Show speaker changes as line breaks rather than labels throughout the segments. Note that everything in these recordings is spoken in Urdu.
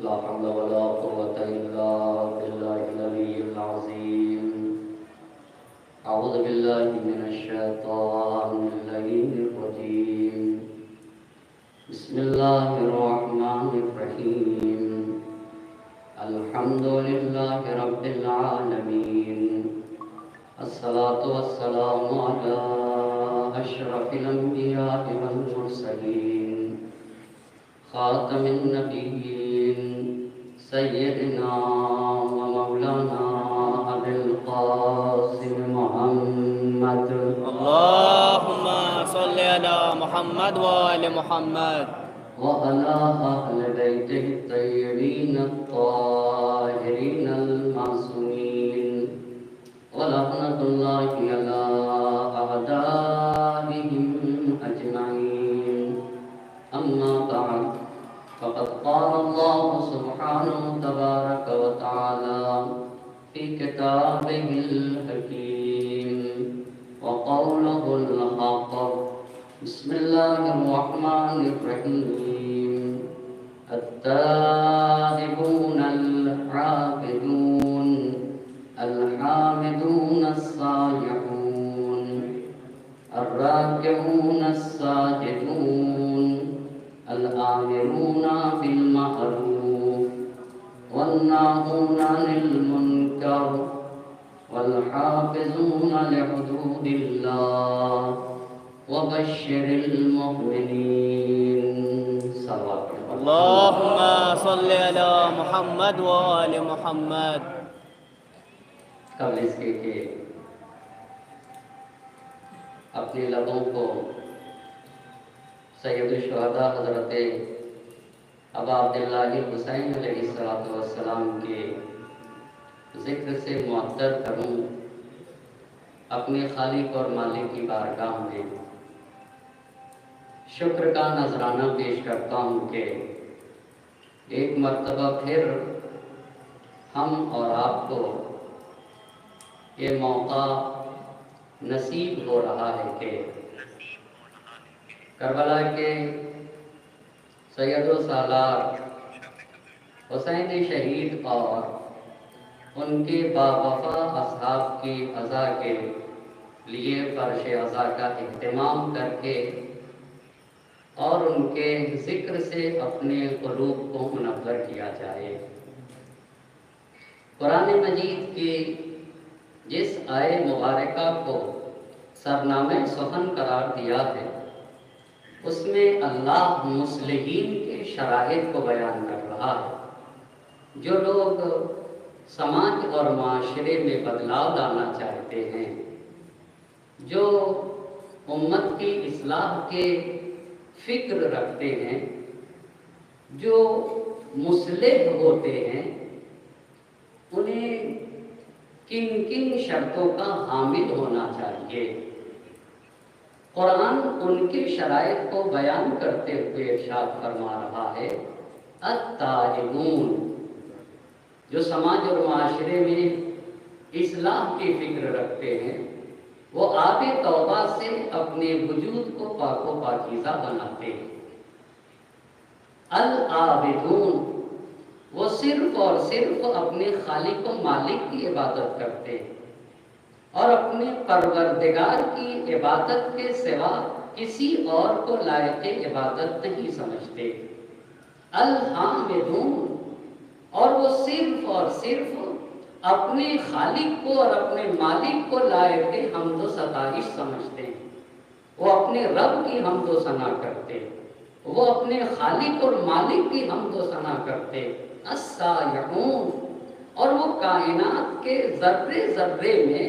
لا حول ولا قوة إلا بالله العلي العظيم. أعوذ بالله من الشيطان اللعين الرجيم. بسم الله الرحمن الرحيم. الحمد لله رب العالمين. الصلاة والسلام على أشرف الأنبياء والمرسلين خاتم النبيين سيدنا ومولانا أبي القاسم محمد.
اللهم صل على محمد وآل محمد
وعلى أهل بيته الطيبين الطاهرين المعصومين ولعنة الله على أعدائهم أجمعين. أما بعد، فقد قال الله سبحانه تبارك وتعالى في كتابه الحكيم وقوله الحق. بسم الله الرحمن الرحيم. التائبون العابدون الحامدون السائحون الراكعون الساجدون الآمرون بالمعروف والناهون عن المنكر والحافظون لحدود الله وبشر المؤمنين. صلوات
اللهم صل على محمد وآل محمد.
قبل اس کے کہ اپنے لبوں کو سید الشہداء حضرت ابا عبداللہ حسین علیہ السلام کے ذکر سے معطر کروں، اپنے خالق اور مالک کی بارگاہ میں شکر کا نذرانہ پیش کرتا ہوں کہ ایک مرتبہ پھر ہم اور آپ کو یہ موقع نصیب ہو رہا ہے کہ کربلا کے سید و سالار حسین شہید اور ان کے باوفا اصحاب کی عزا کے لیے فرش عزا کا اہتمام کر کے اور ان کے ذکر سے اپنے قلوب کو منور کیا جائے. قرآن مجید کی جس آئے مبارکہ کو سرنامہ سخن قرار دیا ہے، اس میں اللہ مصلحین کے شرائط کو بیان کر رہا ہے. جو لوگ سماج اور معاشرے میں بدلاؤ لانا چاہتے ہیں، جو امت کی اصلاح کے فکر رکھتے ہیں، جو مصلح ہوتے ہیں، انہیں کن کن شرطوں کا حامل ہونا چاہیے. قرآن ان کی شرائط کو بیان کرتے ہوئے ارشاد فرما رہا ہے، التائبون، جو سماج اور معاشرے میں اصلاح کی فکر رکھتے ہیں، وہ آب توبہ سے اپنے وجود کو پاک و پاکیزہ بناتے ہیں. العابدون، وہ صرف اور صرف اپنے خالق و مالک کی عبادت کرتے ہیں اور اپنے پروردگار کی عبادت کے سوا کسی اور کو لائق عبادت نہیں سمجھتے. الحامدون، اور وہ صرف اور صرف اپنے خالق کو اور اپنے مالک کو لائق حمد و ستائش سمجھتے ہیں. وہ اپنے رب کی حمد و ثنا کرتے، وہ اپنے خالق اور مالک کی حمد و ثنا کرتے. السائحون، اور وہ کائنات کے ذرے ذرے میں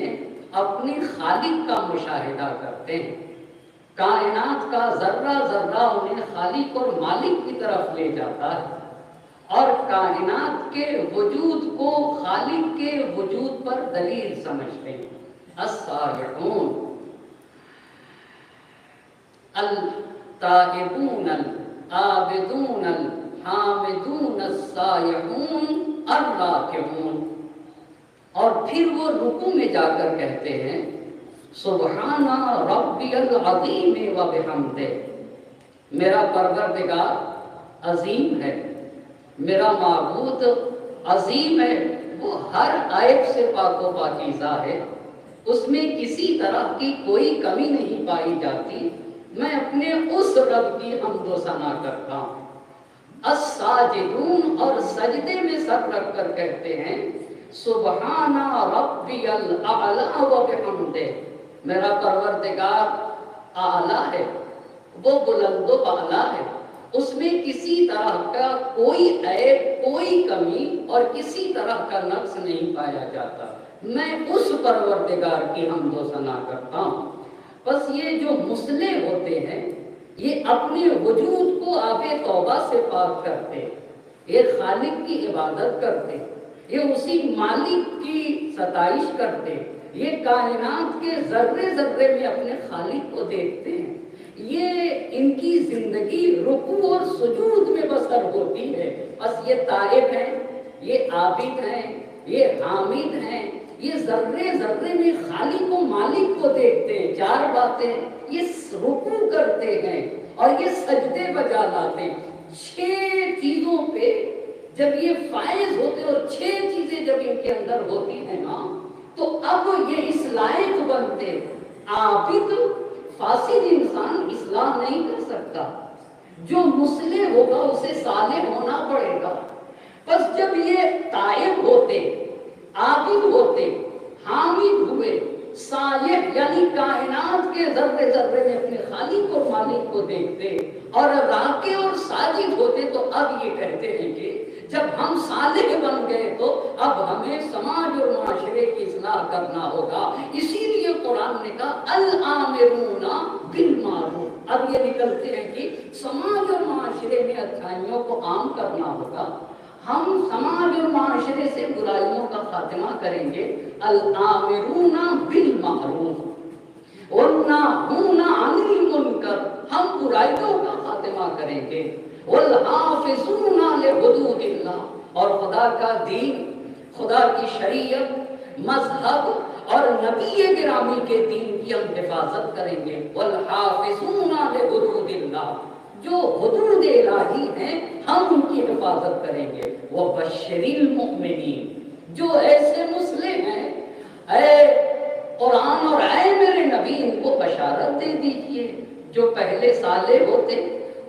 اپنی خالق کا مشاہدہ کرتے ہیں. کائنات کا ذرہ ذرہ انہیں خالق اور مالک کی طرف لے جاتا ہے اور کائنات کے وجود کو خالق کے وجود پر دلیل سمجھتے ہیں. السائحون، التائبون العابدون الحامدون السائحون الراکعون. اور پھر وہ رکوع میں جا کر کہتے ہیں، سبحان ربی العظیم و بحمدہ، میرا پروردگار عظیم ہے میرا معبود عظیم ہے، وہ ہر عیب سے پاک و پاکیزہ ہے، اس میں کسی طرح کی کوئی کمی نہیں پائی جاتی۔ میں اپنے اس رب کی حمد و ثنا کرتا ہوں۔ الساجدون، اور سجدے میں سر رکھ کر کہتے ہیں سبحان ربی الاعلی و بحمدہ، میرا پروردگار اعلیٰ ہے، وہ بلند و بالا ہے، اس میں کسی طرح کا کوئی عیب، کوئی کمی اور کسی طرح کا نقص نہیں پایا جاتا۔ میں اس پروردگار کی حمد و ثنا کرتا ہوں۔ بس یہ جو مصلح ہوتے ہیں یہ اپنے وجود کو آب توبہ سے پاک کرتے، یہ خالق کی عبادت کرتے، یہ اسی مالک کی ستائش کرتے، یہ کائنات کے ذرے ذرے میں اپنے خالق کو دیکھتے ہیں، یہ ان کی زندگی رکوع اور سجود میں بسر ہوتی ہے۔ بس یہ تائب ہیں، یہ عابد ہیں، یہ حامد ہیں، یہ ذرے ذرے میں خالق و مالک کو دیکھتے ہیں۔ چار باتیں، یہ رکوع کرتے ہیں اور یہ سجدے بجا لاتے ہیں۔ 6 چیزوں پہ جب یہ فائز ہوتے اور 6 چیزیں جب ان کے اندر ہوتی ہیں نا، تو اب یہ اس لائق بنتے۔ عابد فاسد انسان اصلاح نہیں کر سکتا، جو مصلح ہوگا اسے صالح ہونا پڑے گا۔ بس جب یہ تائب ہوتے، عابد ہوتے، حامد ہوئے، صالح یعنی کائنات کے ذرے ذرے میں اپنے خالق اور مالک کو دیکھتے اور راکع اور ساجد ہوتے، تو اب یہ کہتے ہیں کہ جب ہم صالح بن گئے تو اب ہمیں سماج اور معاشرے کی اصلاح کرنا ہوگا۔ اسی لیے قرآن نے کہا الآمرون بالمعروف۔ اب یہ نکلتے ہیں کہ سماج اور معاشرے میں اچھائیوں کو عام کرنا ہوگا، ہم سماج اور معاشرے سے برائیوں کا خاتمہ کریں گے۔ الآمرون بالمعروف والناہون عن المنکر، ہم برائیوں کا خاتمہ کریں گے۔ والحافظون لحدود اللہ، اور خدا کا دین، خدا کی شریعت، مذہب اور نبی گرامی کے دین کی ہم حفاظت کریں گے۔ والحافظون لحدود اللہ، جو حدود الہی ہیں ہم ان کی حفاظت کریں گے۔ وبشر المؤمنین، جو ایسے مسلم ہیں، اے قرآن اور اے میرے نبی ان کو بشارت دے دیجئے، جو پہلے صالح ہوتے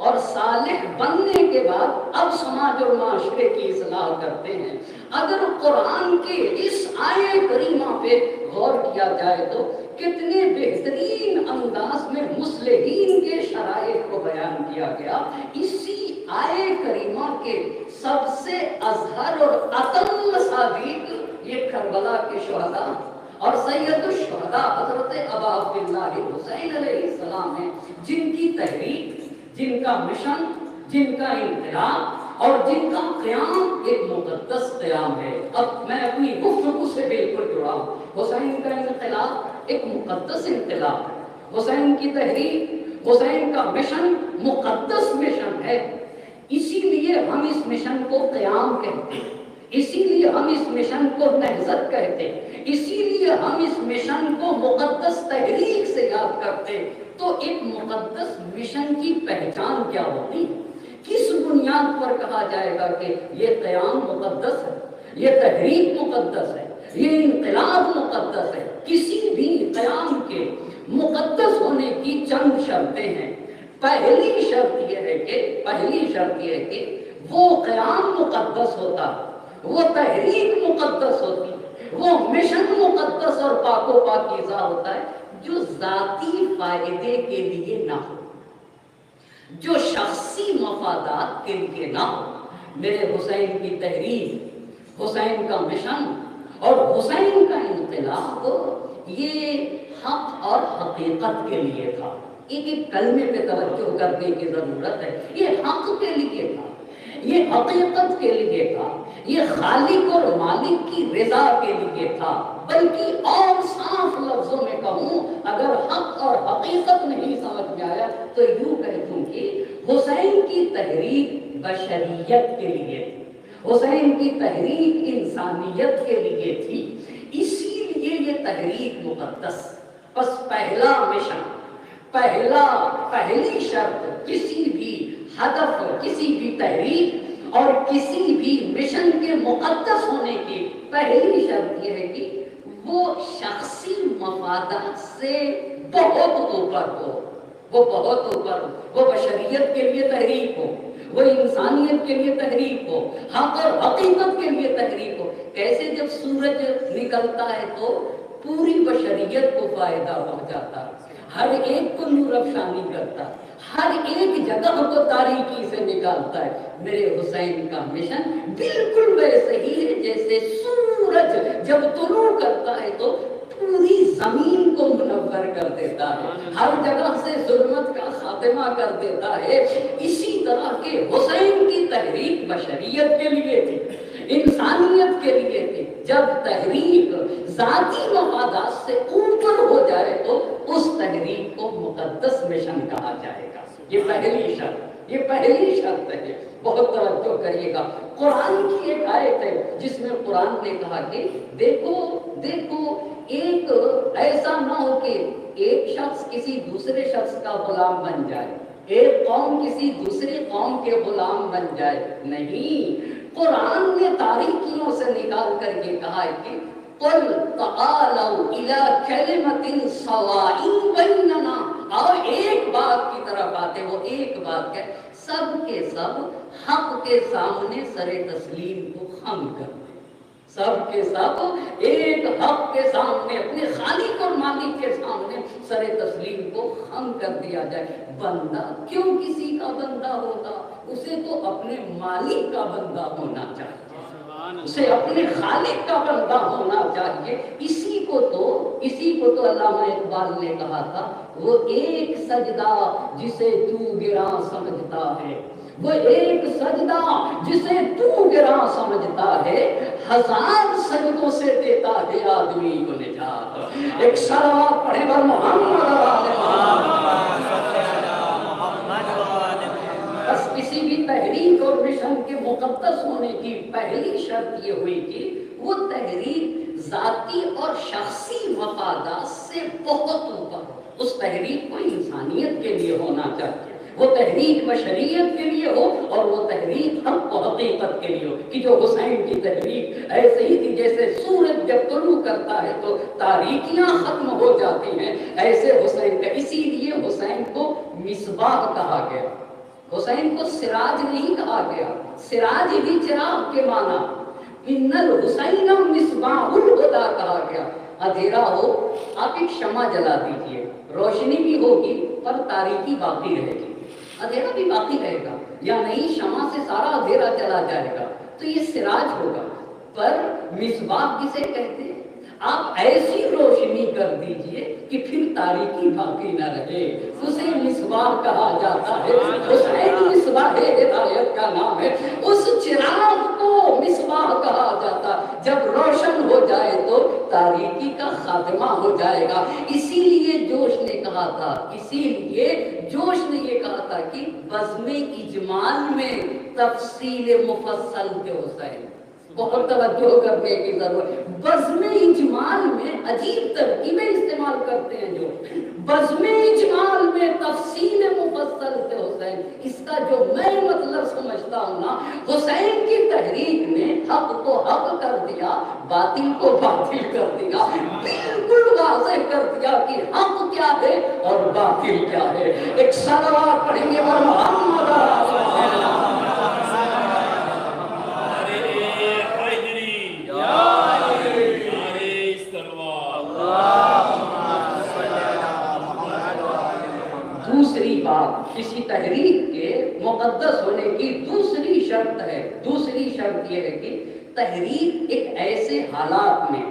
اور صالح بننے کے بعد اب سماج اور معاشرے کی اصلاح کرتے ہیں۔ اگر قرآن کے اس آیے کریمہ پہ غور کیا جائے تو کتنے بہترین انداز میں مصلحین کے شرائط کو بیان کیا گیا۔ اسی آیے کریمہ کے سب سے اظہر اور اتم صادق یہ کربلا کے شہداء اور سید الشہداء حضرت ابا عبداللہ حسین علیہ السلام ہیں، جن کی تحریک، جن کا مشن، جن کا انقلاب اور جن کا قیام ایک مقدس قیام ہے۔ اب میں اپنی گفتگو سے بالکل جڑا ہوں۔ حسین کا انقلاب ایک مقدس انقلاب ہے، حسین کی تحریک، حسین کا مشن مقدس مشن ہے۔ اسی لیے ہم اس مشن کو قیام کہتے ہیں، اسی لیے ہم اس مشن کو نہضت کہتے ہیں، اسی لیے ہم اس مشن کو مقدس تحریک سے یاد کرتے ہیں۔ تو ایک مقدس مشن کی پہچان کیا ہوتی ہے؟ کس بنیاد پر کہا جائے گا کہ یہ قیام مقدس ہے، یہ تحریک مقدس ہے، یہ انقلاب مقدس ہے؟ کسی بھی قیام کے مقدس ہونے کی چند شرطیں ہیں۔ پہلی شرط یہ ہے کہ وہ قیام مقدس ہوتا، وہ تحریک مقدس ہوتی، وہ مشن مقدس اور پاک و پاکیزہ ہوتا ہے، جو ذاتی فائدے کے لیے نہ ہو، جو شخصی مفادات کے لیے نہ ہو۔ میرے حسین کی تحریک، حسین کا مشن اور حسین کا انقلاب یہ حق اور حقیقت کے لیے تھا۔ ایک کلمے پہ توجہ کرنے کی ضرورت ہے۔ یہ حق کے لیے تھا، یہ حقیقت کے لیے تھا، یہ خالق اور مالک کی رضا کے لیے تھا۔ بلکہ اور صاف لفظوں میں کہوں، اگر حق اور حقیقت نہیں سمجھ میں آیا تو یوں کہہ دوں کہ حسین کی تحریک بشریت کے لیے تھی، حسین کی تحریک انسانیت کے لیے تھی، اسی لیے یہ تحریک مقدس۔ بس پہلا مشن، پہلی شرط کسی بھی ہدف، کسی بھی تحریک اور کسی بھی مشن کے مقدس ہونے کی پہلی شرط یہ ہے کہ وہ شخصی مفادات سے بہت اوپر ہو، وہ بہت اوپر ہو، وہ بشریت کے لیے تحریک ہو، وہ انسانیت کے لیے تحریک ہو، حق اور حقیقت کے لیے تحریک ہو۔ کیسے جب سورج نکلتا ہے تو پوری بشریت کو فائدہ پہنچاتا ہے، ہر ایک کو نور افشانی کرتا ہے، ہر ایک جگہ کو تاریکی سے نکالتا ہے۔ میرے حسین کا مشن بالکل ویسے ہی ہے جیسے سورج جب طلوع کرتا ہے تو پوری زمین کو منور کر دیتا ہے، ہر جگہ سے ظلمت کا خاتمہ کر دیتا ہے۔ اسی طرح کے حسین کی تحریک بشریت کے لیے تھی، انسانیت کے لیے تھی۔ جب تحریک ذاتی مفادات سے اوپر ہو جائے تو اس تحریک کو مقدس مشن کہا جائے گا۔ یہ پہلی شرط، یہ پہلی شرط ہے، بہت توجہ کریے گا۔ قرآن کی ایک آیت ہے جس میں قرآن نے کہا کہ دیکھو دیکھو، ایک ایسا نہ ہو کہ ایک شخص کسی دوسرے شخص کا غلام بن جائے، ایک قوم کسی دوسرے قوم کے غلام بن جائے۔ نہیں، قرآن نے تاریکیوں سے نکال کر کے کہا ہے کہ قُلْ تَعَالَوْا إِلَىٰ كَلِمَةٍ سَوَاءٍ بَيْنَنَا، اور ایک بات کی طرف آتے، وہ ایک بات ہے، سب کے سب حق کے سامنے سر تسلیم کو خم کر دیں، سب کے سب ایک حق کے سامنے، اپنے خالق اور مالک کے سامنے سر تسلیم کو خم کر دیا جائے۔ بندہ کیوں کسی کا بندہ ہوگا؟ اسے تو اپنے مالک کا بندہ ہونا چاہیے، اسے اپنے خالق کا بندہ ہونا چاہیے۔ اسی کو تو علامہ اقبال نے کہا تھا، وہ ایک سجدہ جسے تو گراں سمجھتا ہے، وہ ایک سجدہ جسے تو گراں سمجھتا ہے، ہزار سجدوں سے دیتا ہے آدمی کو نجات۔ ایک صلوات پڑھے بر محمد بس کسی بھی تحریک اور مشن کے مقدس ہونے کی پہلی شرط یہ ہوئی کہ وہ تحریک ذاتی اور شخصی مفادات سے بہت اوپر ہو۔ اس تحریک کو انسانیت کے لیے ہونا چاہیے، وہ تحریک بشریت کے لیے ہو، اور وہ تحریک حق و حقیقت کے لیے ہو۔ کہ جو حسین کی تحریک ایسے ہی تھی جیسے سورج جب طلوع کرتا ہے تو تاریکیاں ختم ہو جاتی ہیں، ایسے حسین کا، اسی لیے حسین کو مصباح کہا گیا، حسین کو سراج نہیں کہا گیا۔ سراج بھی چراغ کے معنی، ان الحسین مصباح الہدی کہا گیا۔ اندھیرا ہو آپ ایک شمع جلا دیجئے، روشنی بھی ہوگی پر تاریکی باقی رہے گی، اندھیرا بھی باقی رہے گا، یا نہیں شمع سے سارا اندھیرا چلا جائے گا تو یہ سراج ہوگا۔ پر مصباح کسے کہتے ہیں؟ آپ ایسی روشنی کر دیجئے کہ پھر تاریکی باقی نہ رہے، اسے مصباح کہا جاتا ہے۔ حسین مصباح ہدایت کا نام ہے، اس چراغ کو مصباح کہا جاتا، جب روشن ہو جائے تو تاریکی کا خاتمہ ہو جائے گا۔ اسی لیے جوش نے کہا تھا، اسی لیے جوش نے یہ کہا تھا کہ بزم اجمال میں تفصیل مفصل کے حسین، بہت توجہ کرنے کی ضرورت۔ بزم اجمال میں عجیب ترکیبیں استعمال کرتے ہیں جو بزم اجمال میں تفصیل مفصل کے حسین، اس کا جو میں مطلب سمجھتا ہوں نا، حسین کی تحریک نے حق کو حق کر دیا، باطل کو باطل کر دیا، بالکل واضح کر دیا کہ حق کیا ہے اور باطل کیا ہے۔ ایک صلوات پڑھیں گے اور محمد دوسری بات، کسی تحریک کے مقدس ہونے کی دوسری شرط ہے، دوسری شرط یہ ہے کہ تحریک ایک ایسے حالات میں،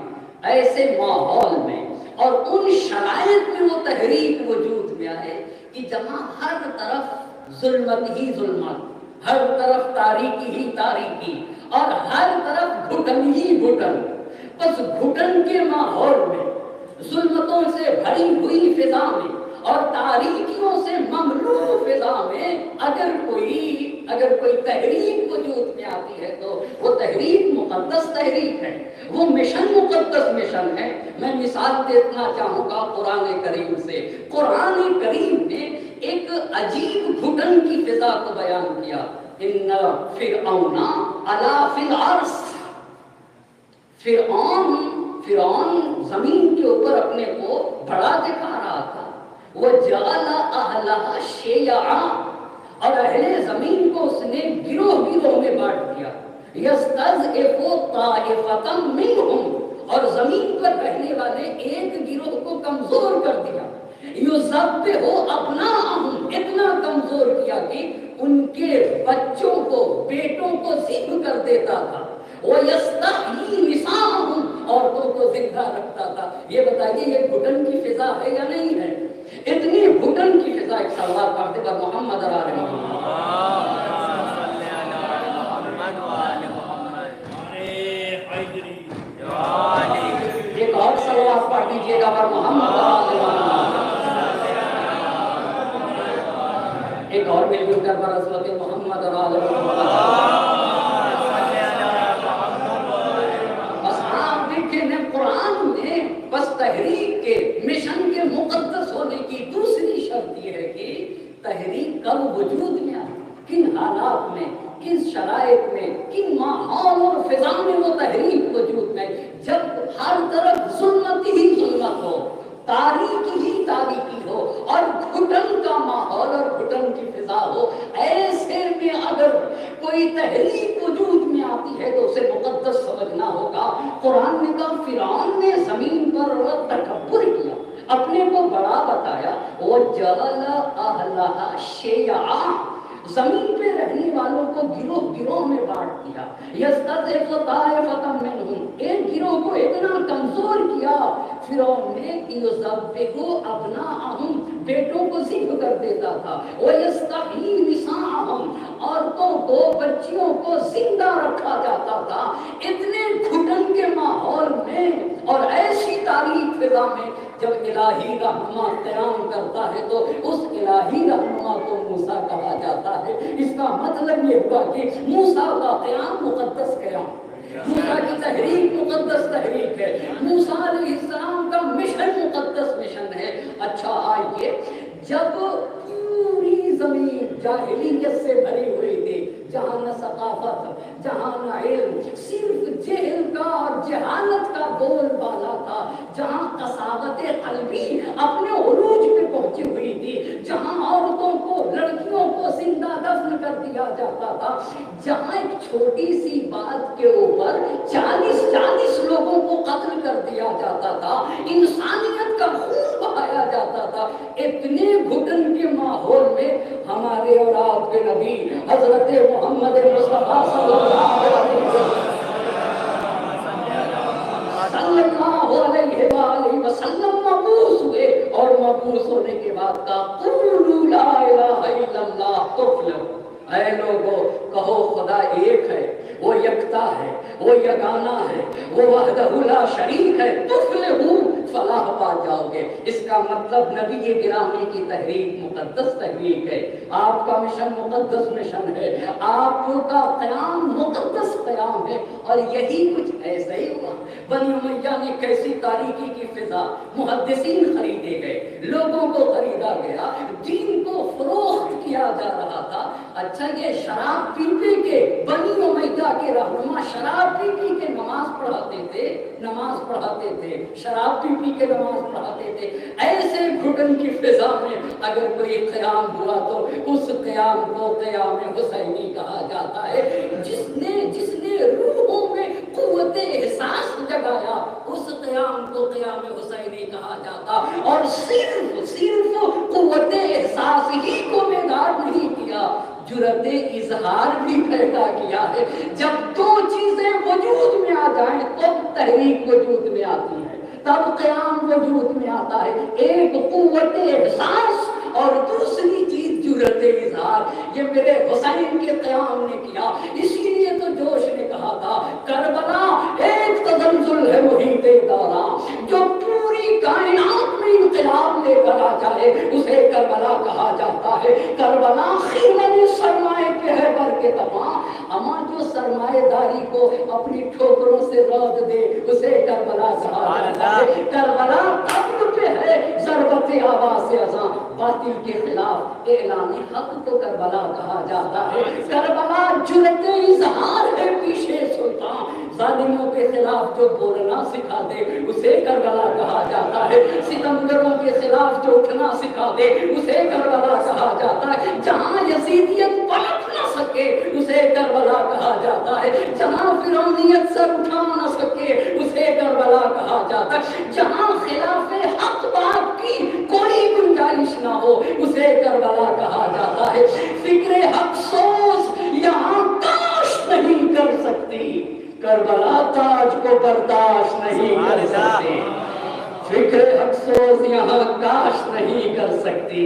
ایسے ماحول میں اور ان شرائط میں وہ تحریک وجود میں آئے کہ جہاں ہر طرف ظلمت ہی ظلمت، ہر طرف تاریکی ہی تاریکی، اور ہر طرف گھٹن ہی گھٹن۔ بس گھٹن کے ماحول میں، ظلمتوں سے بھری ہوئی فضا میں اور تاریکیوں سے مملوء فضا میں اگر کوئی تحریک وجود میں آتی ہے تو وہ تحریک مقدس تحریک ہے، وہ مشن مقدس مشن ہے۔ میں مثال دینا چاہوں گا قرآن کریم سے۔ قرآن کریم نے ایک عجیب گھٹن کی فضا کو بیان کیا، ان فرعون علا فی الارض، فرعون زمین کے اوپر اپنے کو بڑا دکھا رہا تھا. وجعل اہلہا شیعا، اور اہل زمین کو اس نے گروہ گروہ میں بانٹ دیا. یستضعف طائفۃ منہم، اور زمین پر رہنے والے ایک گروہ کو کمزور کر دیا. یذبح ابناءہم، اتنا کمزور کیا کہ ان کے بچوں کو، بیٹوں کو ذبح کر دیتا تھا. وَيَسْتَحْيِي نِسَاءَهُمْ، عورتوں کو زندہ رکھتا تھا. یہ بتائیے یہ گھٹن کی فضا ہے یا نہیں ہے؟ اتنی گھٹن کی فضا. ایک سلوات پڑھتے پر محمد اور آل محمد. ایک اور سلوات پڑھ دیجیے گا پر محمد اور آل محمد. ایک اور مل جل کر پر حضرت محمد اور آل محمد. قرآن میں بس تحریک کے مشن کے مقدس ہونے کی دوسری شرط یہ ہے کہ تحریک کب وجود میں آئے، کن حالات میں، کن شرائط میں، کن ماحول اور فضا میں وہ تحریک وجود میں. جب ہر طرف ظلمت ہی ظلمت ہو، تاریکی ہی تاریکی ہو، اور گھٹن کا ماحول اور گھٹن کی فضا ہو، ایسے میں اگر کوئی تحریک وجود میں آتی ہے تو اسے مقدس سمجھنا ہوگا. قرآن نے کہا فرعون نے زمین پر تکبر کیا، اپنے کو بڑا بتایا. وَجَعَلَ أَهْلَهَا شِيَعًا، زمین پہ رہنے والوں کو گروہ گروہ میں بانٹ دیا. یستضعف طائفۃ منہم، ایک گروہ کو اتنا کمزور کیا فرعون نے کہ یذبح ابناءہم، بیٹوں کو ذبح کر دیتا تھا. ویستحیی نساءہم، عورتوں کو، بچیوں کو زندہ رکھا جاتا تھا. اتنے گھٹن کے ماحول میں اور ایسی تاریک فضا میں جب الہی رہنما قیام کرتا ہے تو اس الہی رہنما کو موسیٰ کہا جاتا ہے. اس کا مطلب یہ ہوا کہ موسیٰ کا قیام مقدس قیام، موسیٰ کی تحریک مقدس تحریک ہے، موسیٰ علیہ السلام کا مشن مقدس مشن ہے. اچھا آئیے، جب پوری زمین جاہلیت سے بھری ہوئی تھی، جہاں نہ ثقافت، جہاں نہ علم، صرف جہل کا اور جہالت کا بول بالا تھا، جہاں قساوت قلبی اپنے عروج پہ پہنچی ہوئی تھی، جہاں عورتوں کو، لڑکیوں کو زندہ دفن کر دیا جاتا تھا، جہاں ایک چھوٹی سی بات کے اوپر 40 لوگوں کو قتل کر دیا جاتا تھا، انسانیت کا خون بہایا جاتا تھا، اتنے گھٹن کے ماحول میں ہمارے اور آپ کے نبی حضرت محمد مصطفیٰ صلی اللہ علیہ وآلہ وسلم مبعوث ہوئے. اور مبعوث ہونے کے بعد کہا قولوا لا الہ الا اللہ تفلحوا، اے لوگو کہو خدا ایک ہے، وہ یکتا ہے، وہ یگانہ ہے، وہ وحدہ لا شریک ہے، تفلحوا، فلاح پا جاؤ گے. اس کا مطلب نبی گرامی کی تحریک مقدس تحریک ہے، آپ کا مشن مقدس مشن ہے، آپ کا قیام مقدس قیام ہے. اور یہی کچھ ایسا ہی ہوا. بنی امیہ نے کیسی تاریکی کی فضا، محدثین خریدے گئے، لوگوں کو خریدا گیا، دین کو فروخت کیا جا رہا تھا. اچھا یہ شراب پی پی کے بنی امیہ کے رہنما شراب پی پی کے نماز پڑھاتے تھے، شراب پی پی کے نماز پڑھاتے تھے. ایسے گھٹن کی فضا میں اگر کوئی قیام ہوا تو اس قیام کو قیام حسینی کہا جاتا ہے. جس نے روحوں میں قوت احساس جگایا اس قیام کو قیام حسینی کہا جاتا. اور صرف قوت احساس ہی کو بیدار نہیں کیا، جرأت اظہار بھی پیدا کیا ہے. جب دو چیزیں وجود میں آ جائیں تب تحریک وجود میں آتی ہے، تب قیام وجود میں آتا ہے. ایک قوت احساس اور دوسری چیز جرأت اظہار. یہ میرے حسین کے قیام نے کیا. اسی لیے تو جوش نے کہا تھا کربلا ایک تزلزل ہے محیط دوران، جو پوری کائنات میں انقلاب لے کر آ جائے اسے کربلا کہا جاتا ہے. کربلا خیمہ سرمائے پہ ہے بر کے تمام، اما جو سرمایہ داری کو اپنی ٹھوکروں سے رود دے اسے کربلا کہا جاتا ہے. کربلا تخت پہ ہے ضربت آواز سے اذاں، باطل کے خلاف اعلان حق کو کربلا کہا جاتا ہے۔ کربلا جرأت اظہار ہے پیشے سلطان، ظالموں کے خلاف جو بولنا سکھا دے اسے کربلا کہا جاتا ہے، ستمگروں کے خلاف جو اٹھنا سکھا دے اسے کربلا کہا جاتا ہے، جہاں یزیدیت پلٹ نہ سکے اسے کربلا کہا جاتا ہے، جہاں فرعونیت سر اٹھا نہ سکے اسے کربلا کہا جاتا ہے، جہاں خلاف حق بات کی کوئی گنجائش نہ ہو اسے کربلا کہا جاتا ہے۔ فکر حق سوز یہاں کاش نہیں کر سکتی، کربلا تاج کو برداشت نہیں کر سکتی، فکر حق سوز یہاں کاش نہیں کر سکتی،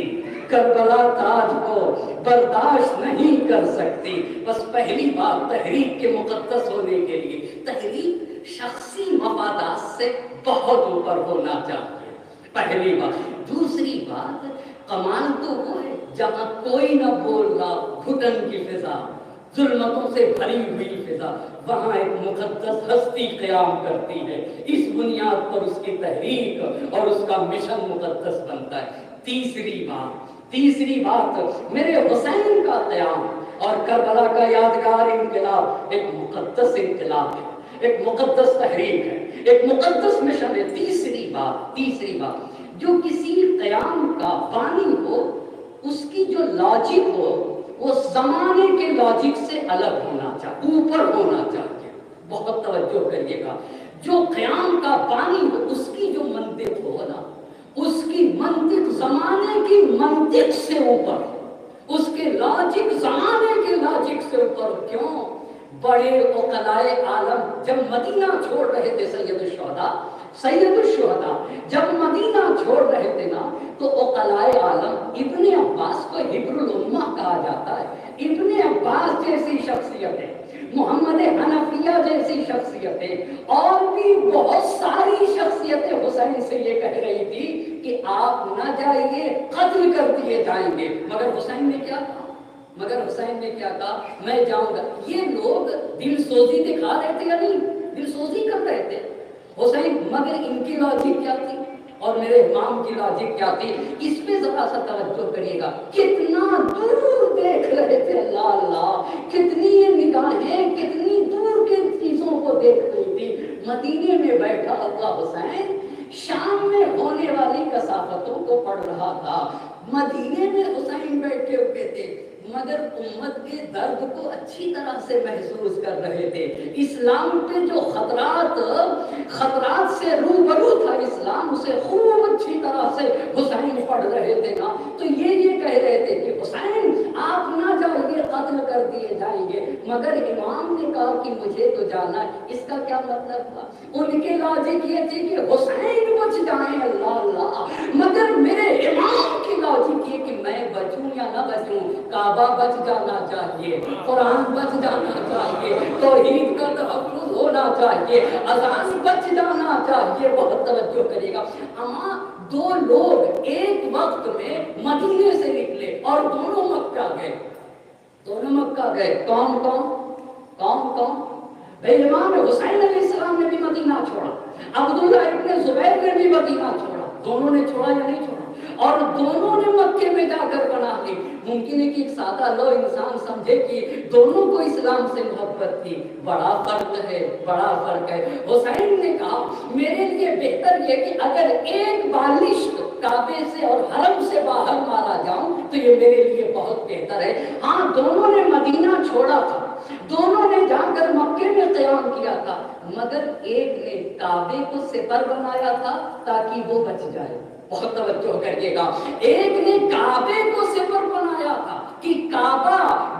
کربلا تاج کو برداشت نہیں کر سکتی۔ بس پہلی بات تحریک کے مقدس ہونے کے لیے تحریک شخصی مفادات سے بہت اوپر ہونا چاہیے، پہلی بات۔ دوسری بات، کمال تو وہ ہے جہاں کوئی نہ بول رہا، گھٹن کی فضا، ظلمتوں سے بھری ہوئی فضا، وہاں ایک مقدس ہستی قیام کرتی ہے، اس بنیاد پر اس کی تحریک اور اس کا مشن مقدس بنتا ہے۔ تیسری بات میرے حسین کا قیام اور کربلا کا یادگار انقلاب ایک مقدس انقلاب ہے، ایک مقدس تحریک ہے، ایک مقدس مشن ہے۔ تیسری بات جو کسی قیام کا بانی ہو اس کی جو لاجک ہو وہ زمانے کے لاجک سے الگ ہونا چاہیے، اوپر ہونا چاہیے، بہت توجہ کریے گا۔ جو قیام کا بانی ہو اس کی جو منطق ہو نا، اس کی منطق زمانے کی منطق سے اوپر، اس کے لاجک زمانے کے لاجک سے اوپر۔ کیوں؟ بڑے عقلائے عالم جب مدینہ چھوڑ رہے تھے، سید الشہداء جب مدینہ چھوڑ رہے تھے نا، تو عقلائے عالم، ابن عباس کو حبر الامہ کہا جاتا ہے، ابن عباس جیسی شخصیتیں، محمد حنفیہ جیسی شخصیتیں اور بھی بہت ساری شخصیتیں حسین سے یہ کہہ رہی تھی کہ آپ نہ جائیے، قتل کر دیے جائیں گے، مگر حسین نے کیا کہا؟ میں جاؤں گا۔ یہ لوگ دل سوزی دکھا رہے تھے یا نہیں؟ دل سوزی کر رہے تھے حسین، مگر ان کی لاجک کیا تھی اور میرے امام کی لاجک کیا تھی؟ اس پہ ذرا سا توجہ کریے گا، کتنا دور دیکھ رہے تھے، اللہ اللہ، کتنی یہ نگاہیں کتنی دور کی چیزوں کو دیکھ رہی تھی۔ مدینے میں بیٹھا اللہ حسین شام میں ہونے والی کثافتوں کو پڑھ رہا تھا، مدینے میں حسین بیٹھے ہوئے تھے، مگر امت کے درد کو اچھی طرح سے محسوس کر رہے تھے۔ اسلام پہ جو خطرات سے روبرو تھا اسلام، اسے خوب اچھی طرح سے حسین پڑھ رہے تھے نا، تو یہ کہہ رہے تھے کہ حسین آپ نہ جائیے، قتل کر دیے جائیں گے، مگر امام نے کہا کہ مجھے تو جانا ہے۔ اس کا کیا مطلب تھا؟ ان کے لاجک یہ تھی کہ حسین بچ جائیں، اللہ اللہ، مگر میرے امام کی لاجک یہ کہ میں بچوں یا نہ بچوں، کعبہ بچ جانا چاہیے، قرآن بچ جانا چاہیے، توحید کا تحفظ ہونا چاہیے، اذان بچ جانا چاہیے۔ بہت توجہ کرے گا، اما دو لوگ ایک وقت میں مدینے سے نکلے اور دونوں مکہ گئے، کون؟ بھائی امام حسین علیہ السلام نے بھی مدینہ چھوڑا، عبداللہ ابن زبیر نے بھی مدینہ چھوڑا، دونوں نے چھوڑا یا نہیں چھوڑا؟ اور دونوں نے مکے میں جا کر پناہ لی۔ ممکن ہے کہ ایک سادہ لو انسان سمجھے کہ دونوں کو اسلام سے محبت تھی، بڑا فرق ہے۔ حسین نے کہا میرے لیے بہتر یہ کہ اگر ایک بالش کعبے سے اور حرم سے باہر مارا جاؤں تو یہ میرے لیے بہت بہتر ہے۔ ہاں، دونوں نے مدینہ چھوڑا تھا، دونوں نے جا کر مکے میں قیام کیا تھا، مگر ایک نے کعبے کو سپر بنایا تھا تاکہ وہ بچ جائے۔ بہت توجہ کریے گا، ایک نے کعبے کو سپر بنایا تھا کہ کعبہ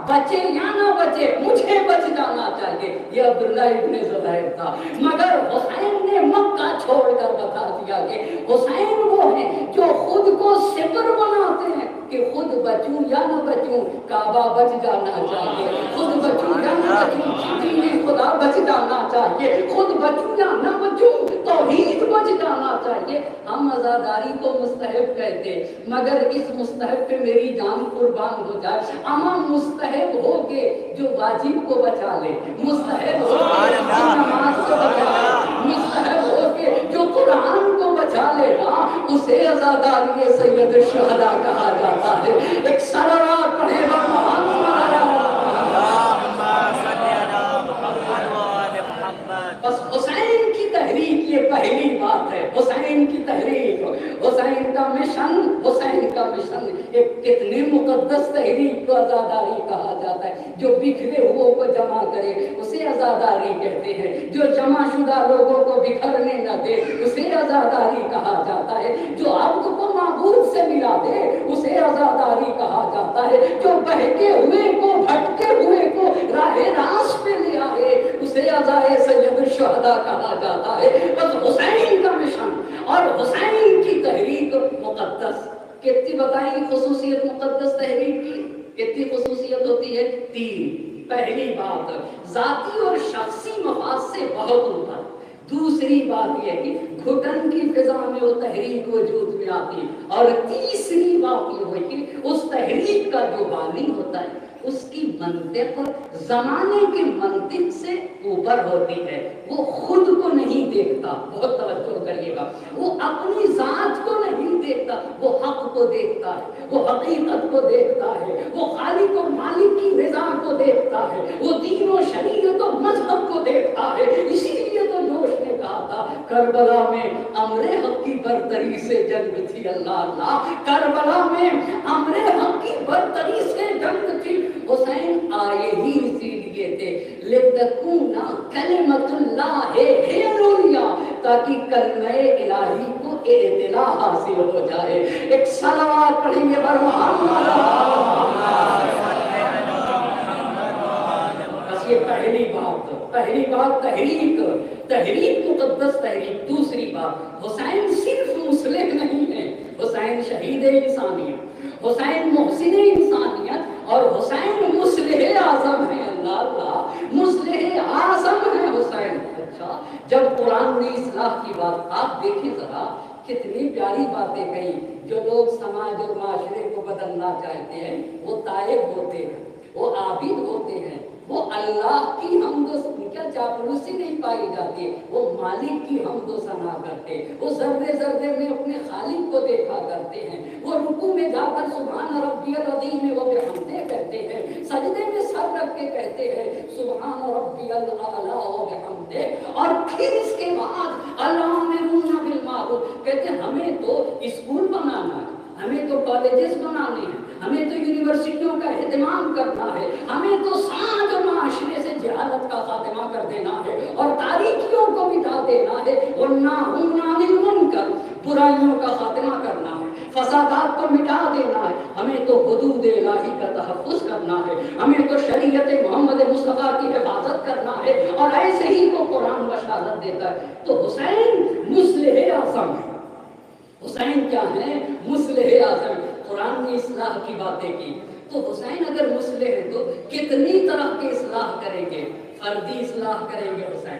بچے یا نہ بچے مجھے بچ جانا چاہیے، یہ عبداللہ ابن زبیر تھا، مگر حسین نے مکہ چھوڑ کر بتا دیا کہ حسین وہ ہیں جو خود کو سپر بناتے ہیں کہ خود بچوں یا نہ بچوں کعبہ بچ جانا چاہیے، خود بچوں یا نہ بچوں دین خدا بچ جانا چاہیے، خود بچوں یا نہ بچوں توحید بچ جانا چاہیے۔ ہم عزاداری کو مستحب کہتے، مگر اس مستحب پہ میری جان قربان ہو جائے، اما مستحب ہو کے جو واجب کو بچا لے، مستحب ہو کے جو نماز کو بچا لے، مستحب ہو کے جو قرآن کو بچا لے گا اسے عزاداری سید الشہداء کہا جاتا ہے۔ ایک صلوات پڑھے گا بس حسین کی تحریک یہ پہلی بات ہے، حسین کی تحریک، حسین کا مشن، حسین کا مشن ایک کتنی مقدس تحریک کو عزاداری کہا جاتا ہے۔ جو بکھرے ہوئے کو جمع کرے اسے عزاداری کہتے ہیں، جو جمع شدہ لوگوں کو بکھرنے نہ دے اسے عزاداری کہا جاتا ہے، جو عبد کو معبود سے ملا دے اسے عزاداری کہا جاتا ہے، جو بہکے ہوئے کو بھٹکے ہوئے کو راہ راست پہ لے آئے اسے عزائے سید الشہداء کہا جاتا ہے۔ بس حسین کا مشن اور حسین کی تحریک مقدس، کتنی بتائیں خصوصیت مقدس تحریک کی، کتنی خصوصیت ہوتی ہے؟ 3۔ پہلی بات ذاتی اور شخصی مفاد سے بہت اوپر، دوسری بات یہ کہ گھٹن کی فضا میں وہ تحریک وجود میں آتی، اور تیسری بات یہ ہوئی کہ اس تحریک کا جو بانی ہوتا ہے اس کی منطق زمانے کی منطق سے اوپر ہوتی ہے، وہ خود کو نہیں دیکھتا، بہت توجہ کریے گا، وہ اپنی ذات کو نہیں دیکھتا، وہ حق کو دیکھتا ہے، وہ حقیقت کو دیکھتا ہے، وہ خالق و مالک کی رضا کو دیکھتا ہے، وہ دین و شریعت و مذہب کو دیکھتا ہے۔ اسی لیے تو جوش نے کہا تھا کربلا میں امر حق کی برتری سے جنگ تھی، اللہ اللہ، کربلا میں امر حق کی برتری سے جنگ تھی۔ حسین آئے ہی اسی لیے تھے لِتَكُونَ کلمۃ اللہ ہی العلیٰ، تاکہ کلمہ الہی کو اعتلاء حاصل ہو جائے۔ ایک صلوات پڑھیں گے بر محمد۔ بس یہ پہلی بات تحریک، تحریک مقدس تحریک۔ دوسری بات حسین صرف مصلح نہیں ہے، حسین شہید انسانیت، حسین محسن انسانیت، اور حسین مصلح اعظم ہے، اللہ اللہ، مصلح اعظم ہے حسین۔ اچھا، جب قرآن نے اصلاح کی بات، آپ دیکھیں ذرا کتنی پیاری باتیں کہیں، جو لوگ سماج اور معاشرے کو بدلنا چاہتے ہیں وہ تائب ہوتے ہیں، وہ عابد ہوتے ہیں، وہ اللہ کی حمد و کیا چاپلوسی نہیں پائی جاتی، وہ مالک کی حمد و ثنا کرتے، وہ ذرے ذرے میں اپنے خالق کو دیکھا کرتے ہیں، وہ رکوع میں جا کر سبحان ربی العظیم و بحمدہ کہتے ہیں، سجدے میں سر رکھ کے کہتے ہیں سبحان ربی الاعلی و بحمدہ، اور پھر اس کے بعد الامرون بالمعروف کہتے ہیں ہمیں تو اسکول بنانا ہے، ہمیں تو کالجز بنانے ہیں، ہمیں تو یونیورسٹیوں کا اہتمام کرنا ہے، ہمیں تو سماج اور معاشرے سے جہالت کا خاتمہ کر دینا ہے اور تاریکیوں کو مٹا دینا ہے، والناہون عن المنکر، برائیوں کا خاتمہ کرنا ہے، فسادات کو مٹا دینا ہے، ہمیں تو حدود الہی کا تحفظ کرنا ہے، ہمیں تو شریعت محمد مصطفیٰ کی حفاظت کرنا ہے، اور ایسے ہی کو قرآن بشارت دیتا ہے۔ تو حسین مصلح اعظم ہے، حسین کیا ہے؟ مصلح اعظم۔ قرآن نے اصلاح کی باتیں کی، تو حسین اگر مصلح ہے تو کتنی طرح کی اصلاح کریں گے؟ فردی اصلاح کریں گے حسین،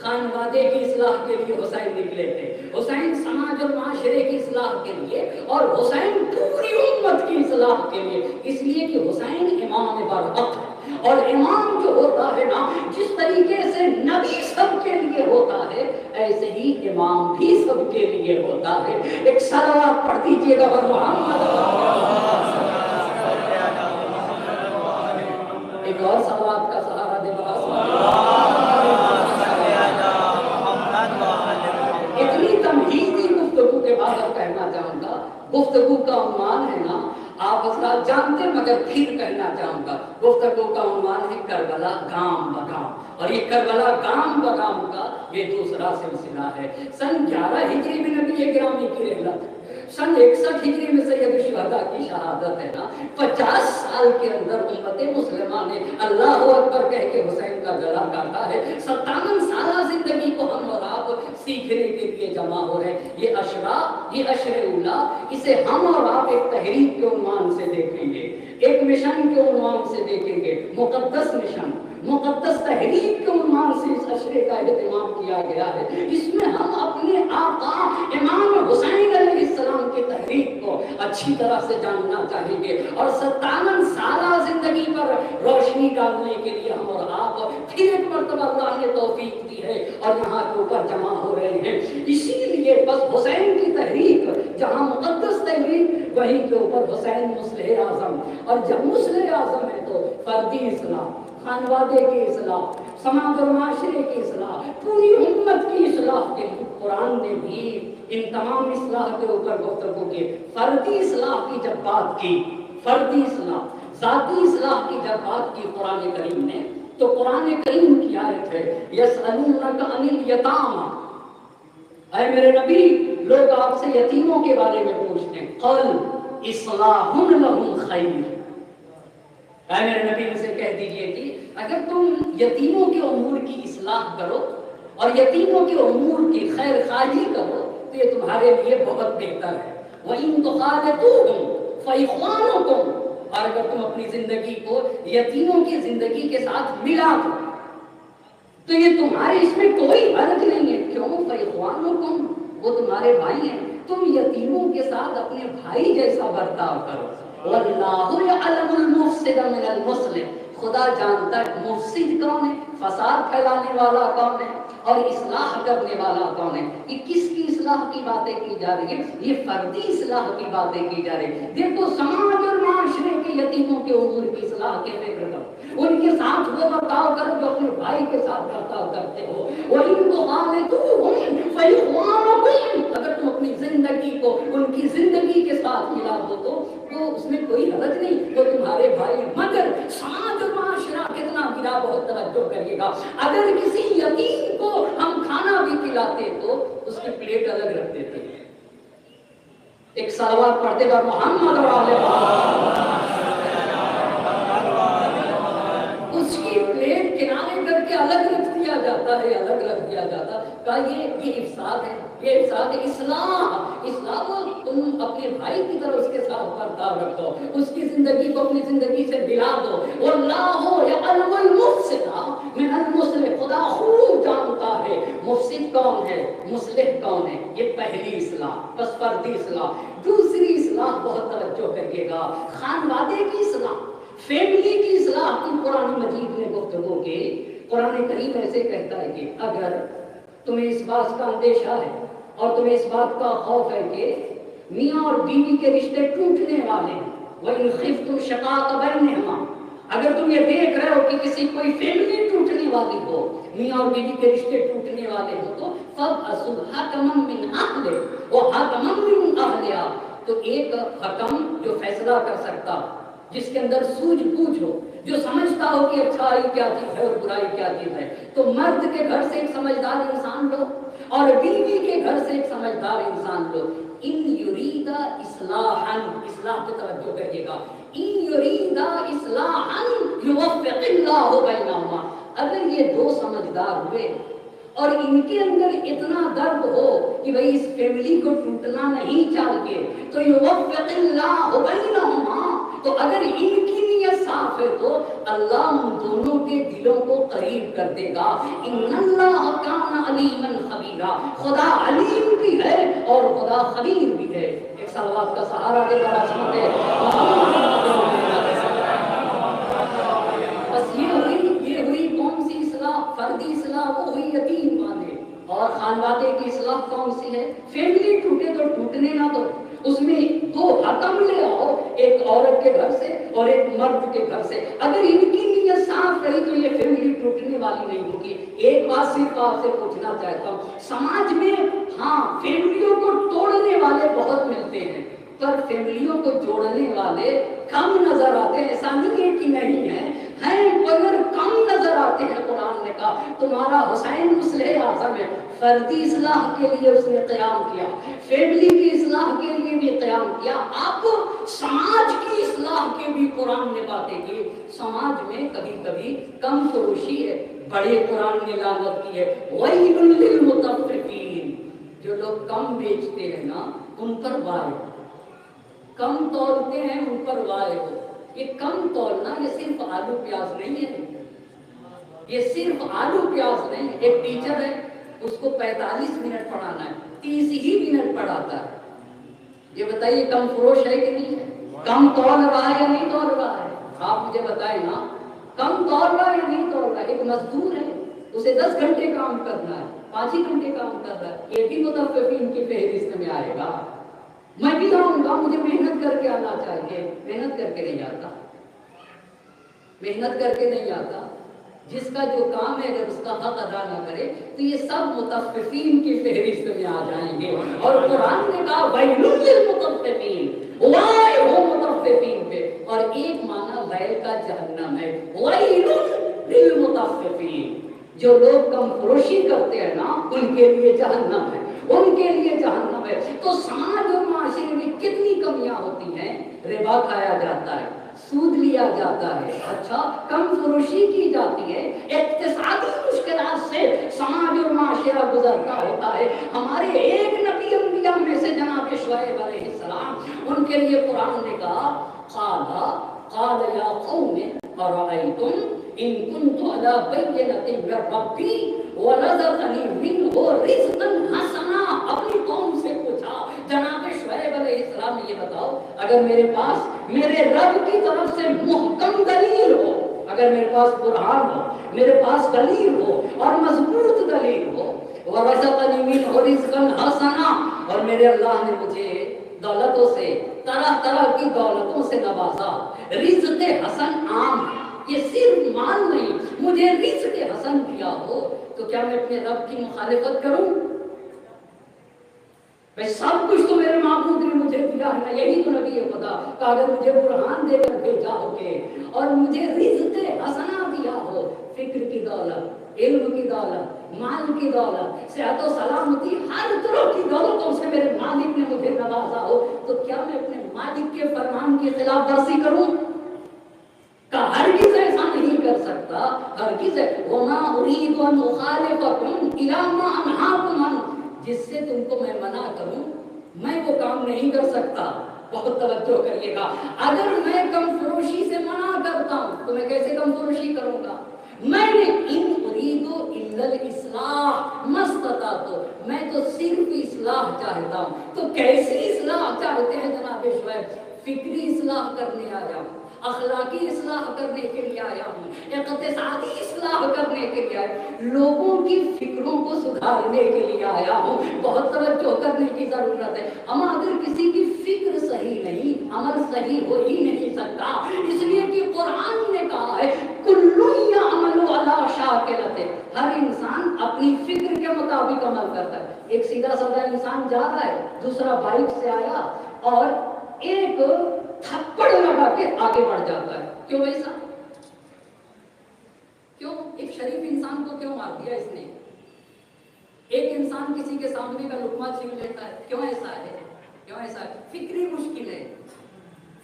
خانوادے کی اصلاح کے لیے حسین نکلے تھے، حسین سماج اور معاشرے کی اصلاح کے لیے، اور حسین پوری امت کی اصلاح کے لیے، اس لیے کہ حسین امام برحق ہے، اور امام جو ہوتا ہے نا، جس طریقے سے نبی سب کے لیے ہوتا ہے ایسے ہی امام بھی سب کے لیے ہوتا ہے۔ ایک صلوات پڑھ دیجئے گا بر محمد۔ ایک اور صلوات کا سہارا دے بڑا اتنی تمہیدی گفتگو کے بعد اب کہنا چاہوں گا، گفتگو کا عنوان ہے نا، آپ حضرات جانتے مگر پھر کہنا چاہوں گا، گفتگو کا عنوان ہے کربلا گام بگام، اور یہ کربلا گام بگام کا یہ دوسرا سلسلہ ہے۔ سن 11 ہجری میں نبی گرامی کی رحلت، سن 61 ہجری میں سید الشہداء کی شہادت ہے نا، 50 سال کے اندر امت مسلمہ نے اللہ اکبر کہہ کے حسین کا گلا کاٹا ہے۔ 57 سالہ زندگی کو ہم اور آپ سیکھنے کے لیے جمع ہو رہے ہیں۔ یہ اشرا، یہ اشر اولا، اسے ہم اور آپ ایک تحریک کے عنوان سے دیکھیں گے، ایک مشن کے عنوان سے دیکھیں گے، مقدس مشن، مقدس تحریک کے عنوان سے اس اشرے کا اہتمام کیا گیا ہے۔ اس میں ہم اپنے آقا امام حسین علیہ السلام کی تحریک کو اچھی طرح سے جاننا چاہیں گے، اور 57 سالہ زندگی پر روشنی ڈالنے کے لیے ہم اور آپ پھر ایک مرتبہ اللہ نے توفیق دی ہے اور یہاں کے اوپر جمع ہو رہے ہیں. اسی لیے بس حسین کی تحریک جہاں مقدس تحریک وہیں کے اوپر حسین مصلح اعظم. اور جب مصلح اعظم ہے تو فردی اصلاح، خانوادے کی اصلاح، سماج اور معاشرے کی اصلاح، پوری امت کی اصلاح کے لیے قرآن نے بھی ان تمام اصلاح کے اوپر گفتگو کی. فردی اصلاح کی جب بات کی، فردی اصلاح، ذاتی اصلاح کی جب بات کی قرآن کریم نے، تو قرآن کریم کی آیت ہے یسألونک عن الیتامی، اے میرے نبی لوگ آپ سے یتیموں کے بارے میں پوچھتے ہیں، قل اصلاح لہم خیر. اے میرے نبی ان سے کہہ دیجئے کہ اگر تم یتیموں کے امور کی اصلاح کرو اور یتیموں کے امور کی خیر خواہی کرو تو یہ تمہارے لیے بہت بہتر ہے. وَإِن تُخَالِطُوهُمْ فَإِخْوَانُكُمْ، اور اگر تم اپنی زندگی کو یتیموں کی زندگی کے ساتھ ملا دو تو یہ تمہارے اس میں کوئی حرج نہیں ہے. کیوں؟ فَإِخْوَانُكُمْ، وہ تمہارے بھائی ہیں، تم یتیموں کے ساتھ اپنے بھائی جیسا برتاؤ کرو. وَاللَّهُ يَعْلَمُ الْمُفْسِدَ مِنَ الْمُصْلِحِ، خدا جانتا ہے مفسد کون ہے، فساد پھیلانے والا کون ہے اور اصلاح کرنے والا کون ہے. یہ کس کی اصلاح کی باتیں کی جا رہی ہیں؟ یہ فردی اصلاح کی باتیں کی جا رہی ہیں. دیکھو سماج اور معاشرے کے یتیموں کے امور کی اصلاح کے فکر کرو، ان کے ساتھ وہ برتاؤ کرو جو اپنے بھائی کے ساتھ برتاؤ کرتے ہو. وَإِن تُخَالِطُوهُمْ فَإِخْوَانُكُمْ، اگر تم اپنی زندگی کو ان کی زندگی کے ساتھ ملا دو تو اس میں کوئی حرج نہیں، وہ تمہارے بھائی. مگر سماج اور معاشرہ کتنا گرا، بہت توجہ کریے گا. اگر کسی یتیم کو ہم کھانا بھی کھلاتے تو اس کی پلیٹ الگ رکھ دیتے. ایک صلوات پڑھتے گا محمد اور آل محمد، اس کی پلیٹ کنارے کر کے الگ رکھ دیا جاتا ہے، الگ رکھ دیا جاتا. کہا یہ افساد ہے، یہ افساد ہے. اصلاح کو تم اپنے بھائی کی طرح اس کے ساتھ برتاؤ رکھو، اس کی زندگی کو اپنی زندگی سے ملا دو. واللہ یعلم المفسد من المصلح، خدا خوب جانتا ہے مفسد کون ہے، مصلح کون ہے. یہ پہلی اصلاح، بس فردی اصلاح. دوسری اصلاح بہت توجہ کریے گا، خانوادے کی اصلاح، فیملی کی اصلاح کی قرآن مجید نے گفتگو کی. قرآن کریم ایسے کہتا ہے کہ اگر تمہیں اس بات کا اندیشہ ہے اور تمہیں اس بات کا خوف ہے کہ میاں اور بیوی کے رشتے ٹوٹنے والے ہیں، وَإِنْ خِفْتُمْ شَقَاقَ بَيْنِهُمَا، اگر تم یہ دیکھ رہے ہو کہ کسی کوئی فیملی ٹوٹنے والی ہو، میاں اور بیوی کے رشتے ٹوٹنے والے ہو، تو فَابْعَثُوا حَكَمًا مِّنْ أَهْلِهِ وَحَكَمًا مِّنْ أَهْلِهَا، تو ایک حکم جو فیصلہ کر سکتا، جس کے اندر سوجھ بوجھ ہو، جو سمجھتا ہو کہ اچھائی کیا چیز ہے اور برائی کیا چیز ہے. تو مرد کے گھر سے ایک سمجھدار انسان لو اور بیوی کے گھر سے ایک سمجھدار انسان لو. ان یریدا اصلاحا، اصلاح کی توجہ کریے گا، ان یریدا اصلاحا یوفق اللہ بینہما، اگر یہ دو سمجھدار ہوئے اور ان کے اندر اتنا درد ہو کہ بھئی اس فیملی کو ٹوٹنا نہیں چاہتے تو یوفق اللہ بینہما، تو اگر ان کی نیت صاف ہے تو اللہ ان دونوں کے دلوں کو قریب کر دے گا. ان اللہ کان علیما خبیرا، خدا علیم بھی ہے اور خدا خبیر بھی ہے. ایک صلوات کا سہارا دے کر سنتے بس یہ ہوئی کون سی اصلاح؟ فردی اصلاح وہ ہوئی یتیم والے. اور خانوادے کی اصلاح کون سی ہے؟ فیملی ٹوٹے تو ٹوٹنے نہ دو، اس میں دو حکم لے آؤ، ایک عورت کے گھر سے اور ایک مرد کے گھر سے. اگر ان کی نیت صاف رہی تو یہ فیملی ٹوٹنے والی نہیں ہوگی. ایک بات صرف آپ سے پوچھنا چاہتا ہوں، سماج میں ہاں فیملیوں کو توڑنے والے بہت ملتے ہیں پر فیملیوں کو جوڑنے والے کم نظر آتے ہیں. ایسا نہیں ہے کہ نہیں ہیں مگر کم نظر آتے ہیں. قرآن نے کہا تمہارا حسین مصلح اعظم ہے، فردی اصلاح کے لیے اس نے قیام کیا، فیملی کی اصلاح کے لیے بھی قیام کیا. اب سماج کی اصلاح کے بھی قرآن نے باتیں کی. سماج میں کبھی کبھی کم فروشی ہے، بڑے قرآن نے لعنت کی ہے. وَيْلٌ لِّلْمُطَفِّفِينَ، جو لوگ کم بیچتے ہیں نا ان پر وائے، کم تولتے ہیں ان پر وائے ہو. یہ کم تولنا یہ صرف آلو پیاز نہیں ہے، یہ صرف آلو پیاز نہیں. ایک ٹیچر ہے، اس کو 45 منٹ پڑھانا ہے، 30 ہی منٹ پڑھاتا ہے. یہ بتائیے کم فروش ہے کہ نہیں ہے؟ کم تول رہا ہے یا نہیں تول رہا ہے؟ آپ مجھے بتائیں نا، کم تول رہا ہے یا نہیں تول رہا ہے؟ ایک مزدور ہے اسے 10 گھنٹے کام کرنا ہے، 5 ہی گھنٹے کام کر رہا ہے، یہ بھی متفقین کی فہرست میں آئے گا۔ میں بھی آؤں گا، مجھے محنت کر کے آنا چاہیے، محنت کر کے نہیں آتا، محنت کر کے نہیں آتا۔ جس کا جو کام ہے اگر اس کا حق ادا نہ کرے تو یہ سب متفقین کی فہرست میں آ جائیں گے۔ اور قرآن نے کہا ویل للمطففین، وائے ہو مطففین پہ، اور ایک معنی ویل کا جہنم ہے، ویل للمطففین، جو لوگ کم فروشی کرتے ہیں نا ان کے لیے جہنم ہے، ان کے لیے جہنم ہے۔ تو سماج اور معاشرے میں کتنی کمیاں ہوتی ہیں، ربا کھایا جاتا ہے، سود لیا جاتا ہے، اچھا کم فروشی کی جاتی ہے، اقتصادی مشکلات سے سماج اور معاشرہ گزرتا ہوتا ہے۔ ہمارے ایک نبی انبیاء میں سے جناب شعیب علیہ السلام، ان کے لیے قرآن نے کہا قال یا قوم ارأیتم ان كنت على بینۃ من ربی ورزقنی منہ رزقا حسنا، اپنی قوم سے پوچھا جناب شعیب علیہ السلام نے، یہ بتاؤ اگر میرے پاس میرے رب کی طرف سے محکم دلیل ہو، اگر میرے پاس برہان ہو، میرے پاس دلیل ہو اور مضبوط دلیل ہو، ورزقنی منہ رزقا حسنا، اور میرے اللہ نے مجھے دولتوں سے، طرح طرح کی دولتوں سے نوازا، رزق حسن عام ہے، یہ صرف مال نہیں، مجھے رزق حسن دیا ہو تو کیا میں اپنے رب کی مخالفت کروں؟ بھائی سب کچھ تو میرے معبود نے مجھے دیا ہے نا، یہی تو نبی خدا کہ اگر مجھے برہان دے کر بھیجا ہو کے اور مجھے رزق حسنا دیا ہو، فکر کی دولت، علم کی دولت، مال کی دولت، صحت و سلامتی، ہر طرح کی دولتوں سے میرے مالک نے مجھے نوازا ہو تو کیا میں اپنے مالک کے فرمان کی خلاف ورزی کروں؟ کہ ہرگز ایسا نہیں کر سکتا، ہرگز وما اريد ان اخالفكم الى ما انهاكم عنه، جس سے تم کو میں منع کروں میں وہ کام نہیں کر سکتا۔ بہت توجہ کریے گا، اگر میں کم فروشی سے منع کرتا ہوں تو میں کیسے کم فروشی کروں گا؟ میں نے ان اريد الا الاصلاح ما استطعت، میں تو صرف اصلاح چاہتا ہوں۔ تو کیسی اصلاح چاہتے ہیں جناب شعیب؟ فکری اصلاح کرنے آیا ہوں، اخلاقی اصلاح کرنے کے لیے آیا ہوں، اقتصادی اصلاح کرنے کے لیے آیا ہوں، لوگوں کی فکروں کو سدھارنے کے لیے آیا ہوں۔ بہت توجہ کرنے کی ضرورت ہے، اما اگر کسی کی فکر صحیح نہیں، عمل صحیح ہو ہی نہیں سکتا، اس لیے کہ قرآن نے کہا ہے کل یعمل علی شاکلتہ، ہر انسان اپنی فکر کے مطابق عمل کرتا ہے۔ ایک سیدھا سادہ انسان جا رہا ہے، دوسرا بائک سے آیا اور ایک تھپڑ لگا کے آگے بڑھ جاتا ہے، کیوں ایسا؟ کیوں ایک شریف انسان کو کیوں مار دیا اس نے؟ ایک انسان کسی کے سامنے کا لقمہ چھین لیتا ہے، کیوں ایسا ہے؟ کیوں ایسا ہے؟ فکری مشکل ہے،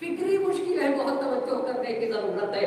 فکری مشکل ہے، بہت توجہ کرنے کی ضرورت ہے۔